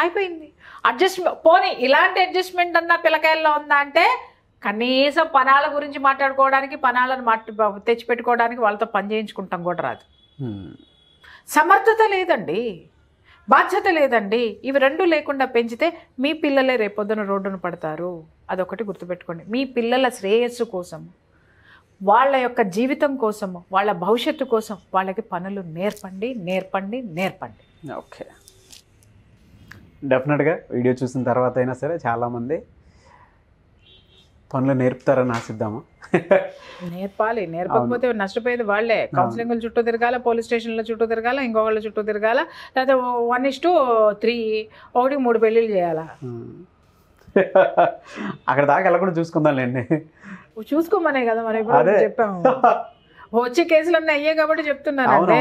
అయిపోయింది. అడ్జస్ట్మెంట్ పోనీ ఇలాంటి అడ్జస్ట్మెంట్ అన్న పిల్లకాయల్లో ఉందా అంటే కనీసం పనాల గురించి మాట్లాడుకోవడానికి, పనాలను తెచ్చిపెట్టుకోవడానికి వాళ్ళతో పని చేయించుకుంటాం కూడా రాదు. సమర్థత లేదండి, బాధ్యత లేదండి. ఇవి రెండు లేకుండా పెంచితే మీ పిల్లలే రేపొద్దున రోడ్డున పడతారు. అదొకటి గుర్తుపెట్టుకోండి. మీ పిల్లల శ్రేయస్సు కోసం, వాళ్ళ యొక్క జీవితం కోసము, వాళ్ళ భవిష్యత్తు కోసం వాళ్ళకి పనులు నేర్పండి, నేర్పండి, నేర్పండి. ఓకే, డెఫినెట్గా వీడియో చూసిన తర్వాత అయినా సరే చాలామంది పనులు నేర్పుతారని ఆశిద్దాము. నేర్పాలి, నేర్పకపోతే నష్టపోయేది వాళ్ళే. కౌన్సిలింగ్ల చుట్టూ తిరగాల, పోలీస్ స్టేషన్ల చుట్టూ తిరగాల, ఇంకొకళ్ళ చుట్టూ తిరగాల, లేకపోతే 1:3 ఒకటికి 3 పెళ్ళిళ్ళు చేయాలా. అక్కడ దాకా ఎలా కూడా చూసుకుందాంలేండి. చూసుకోమనే కదా మరి ఇప్పుడు చెప్పాము. వచ్చే కేసులన్నీ అయ్యే కాబట్టి చెప్తున్నానంటే,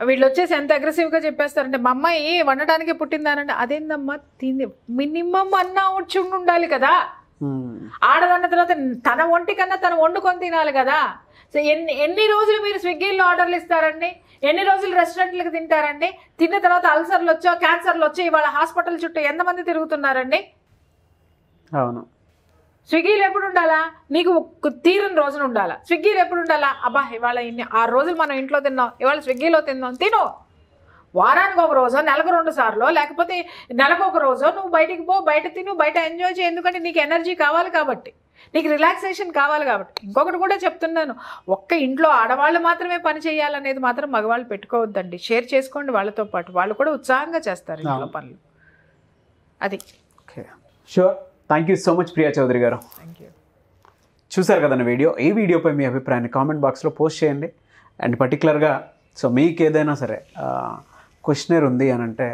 వీళ్ళు వచ్చేసి ఎంత అగ్రెసివ్గా చెప్పేస్తారంటే మా అమ్మాయి వండటానికి పుట్టిందానంటే, అదేందమ్మా తింది మినిమం అన్నా వచ్చి ఉండాలి కదా. ఆడదన్న తర్వాత తన ఒంటి కన్నా తను వండుకొని తినాలి కదా. సో ఎన్ని రోజులు మీరు స్విగ్గీలో ఆర్డర్లు ఇస్తారండి, ఎన్ని రోజులు రెస్టారెంట్లకు తింటారండి, తిన్న తర్వాత అల్సర్లు వచ్చో క్యాన్సర్లు వచ్చో ఇవాళ హాస్పిటల్ చుట్టూ ఎంతమంది తిరుగుతున్నారండి. అవును, స్విగ్గీలో ఎప్పుడు ఉండాలా, నీకు తీరని రోజున ఉండాలా. స్విగ్గీలో ఎప్పుడు ఉండాలా, అబ్బా ఇవాళ 6 రోజులు మనం ఇంట్లో తిన్నాం, ఇవాళ స్విగ్గీలో తిన్నాం, తిను. వారానికి ఒక రోజో, నెలకు 2 సార్లు, లేకపోతే నెలకు ఒక రోజో నువ్వు బయటికి పో, బయట తిను, బయట ఎంజాయ్ చేయి. ఎందుకంటే నీకు ఎనర్జీ కావాలి కాబట్టి, నీకు రిలాక్సేషన్ కావాలి కాబట్టి. ఇంకొకటి కూడా చెప్తున్నాను, ఒక్క ఇంట్లో ఆడవాళ్ళు మాత్రమే పని చేయాలనేది మాత్రం మగవాళ్ళు పెట్టుకోవద్దండి. షేర్ చేసుకోండి వాళ్ళతో పాటు, వాళ్ళు కూడా ఉత్సాహంగా చేస్తారు ఇంట్లో పనులు. అది. Okay, sure. Thank you so much Priya Chaudhary garu. Thank you. చూసారు కదండి వీడియో. ఈ వీడియోపై మీ అభిప్రాయాన్ని కామెంట్ బాక్స్లో పోస్ట్ చేయండి. అండ్ పర్టికులర్గా సో మీకు ఏదైనా సరే క్వశ్చనర్ ఉంది అని అంటే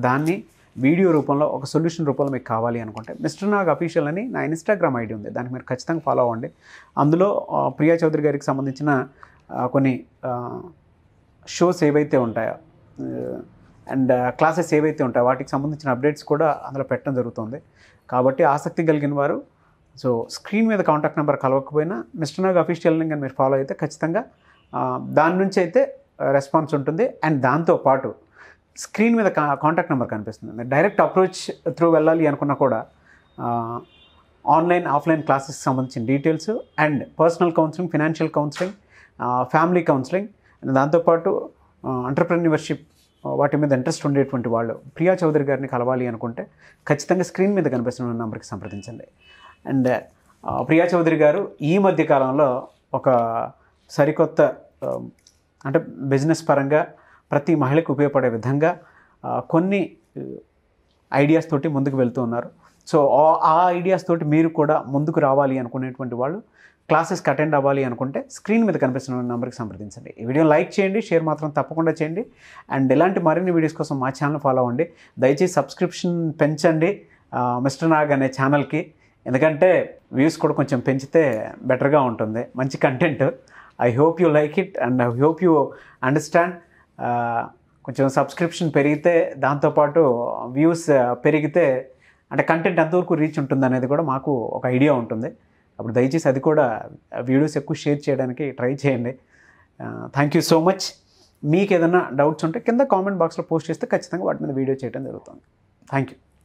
దాన్ని వీడియో రూపంలో, ఒక సొల్యూషన్ రూపంలో మీకు కావాలి అనుకుంటే మిస్టర్ నాగ్ అఫీషియల్ అని నా ఇన్స్టాగ్రామ్ ఐడి ఉంది, దానికి మీరు ఖచ్చితంగా ఫాలో అవ్వండి. అందులో ప్రియా చౌదరి గారికి సంబంధించిన కొన్ని షోస్ ఏవైతే ఉంటాయో అండ్ క్లాసెస్ ఏవైతే ఉంటాయో వాటికి సంబంధించిన అప్డేట్స్ కూడా అందులో పెట్టడం జరుగుతుంది. కాబట్టి ఆసక్తి కలిగిన వారు సో స్క్రీన్ మీద కాంటాక్ట్ నెంబర్ కలవకపోయినా మిస్టర్ నాగ్ అఫీషియల్ని కానీ మీరు ఫాలో అయితే ఖచ్చితంగా దాని నుంచి అయితే రెస్పాన్స్ ఉంటుంది. అండ్ దాంతోపాటు స్క్రీన్ మీద కాంటాక్ట్ నెంబర్ కనిపిస్తుంది. డైరెక్ట్ అప్రోచ్ త్రూ వెళ్ళాలి అనుకున్నా కూడా ఆన్లైన్ ఆఫ్లైన్ క్లాసెస్కి సంబంధించిన details and personal counselling, financial counselling, family counselling, దాంతోపాటు ఎంటర్‌ప్రెన్యూర్‌షిప్ వాటి మీద ఇంట్రెస్ట్ ఉండేటువంటి వాళ్ళు ప్రియా చౌదరి గారిని కలవాలి అనుకుంటే ఖచ్చితంగా స్క్రీన్ మీద కనిపిస్తున్న నెంబర్కి సంప్రదించండి. అండ్ ప్రియా చౌదరి గారు ఈ మధ్య కాలంలో ఒక సరికొత్త అంటే బిజినెస్ పరంగా ప్రతి మహిళకు ఉపయోగపడే విధంగా కొన్ని ఐడియాస్ తోటి ముందుకు వెళ్తూ ఉన్నారు. సో ఆ ఐడియాస్ తోటి మీరు కూడా ముందుకు రావాలి అనుకునేటువంటి వాళ్ళు క్లాసెస్కి అటెండ్ అవ్వాలి అనుకుంటే స్క్రీన్ మీద కనిపిస్తున్న నెంబర్కి సంప్రదించండి. ఈ వీడియో లైక్ చేయండి, షేర్ మాత్రం తప్పకుండా చేయండి. అండ్ ఇలాంటి మరిన్ని వీడియోస్ కోసం మా ఛానల్ ఫాలో అవ్వండి. దయచేసి సబ్స్క్రిప్షన్ పెంచండి మిస్టర్ నాగ్ అనే ఛానల్కి, ఎందుకంటే వ్యూస్ కూడా కొంచెం పెంచితే బెటర్గా ఉంటుంది. మంచి content. I hope you like it and I hope you understand. కొంచెం సబ్స్క్రిప్షన్ పెరిగితే, దాంతోపాటు వ్యూస్ పెరిగితే అంటే కంటెంట్ ఎంతవరకు రీచ్ ఉంటుంది అనేది కూడా మాకు ఒక ఐడియా ఉంటుంది. అప్పుడు దయచేసి అది కూడా వీడియోస్ ఎక్కువ షేర్ చేయడానికి ట్రై చేయండి. Thank you so much. మీకు ఏదైనా డౌట్స్ ఉంటే కింద కామెంట్ బాక్స్లో పోస్ట్ చేస్తే ఖచ్చితంగా వాటి మీద వీడియో చేయడం జరుగుతుంది. Thank you.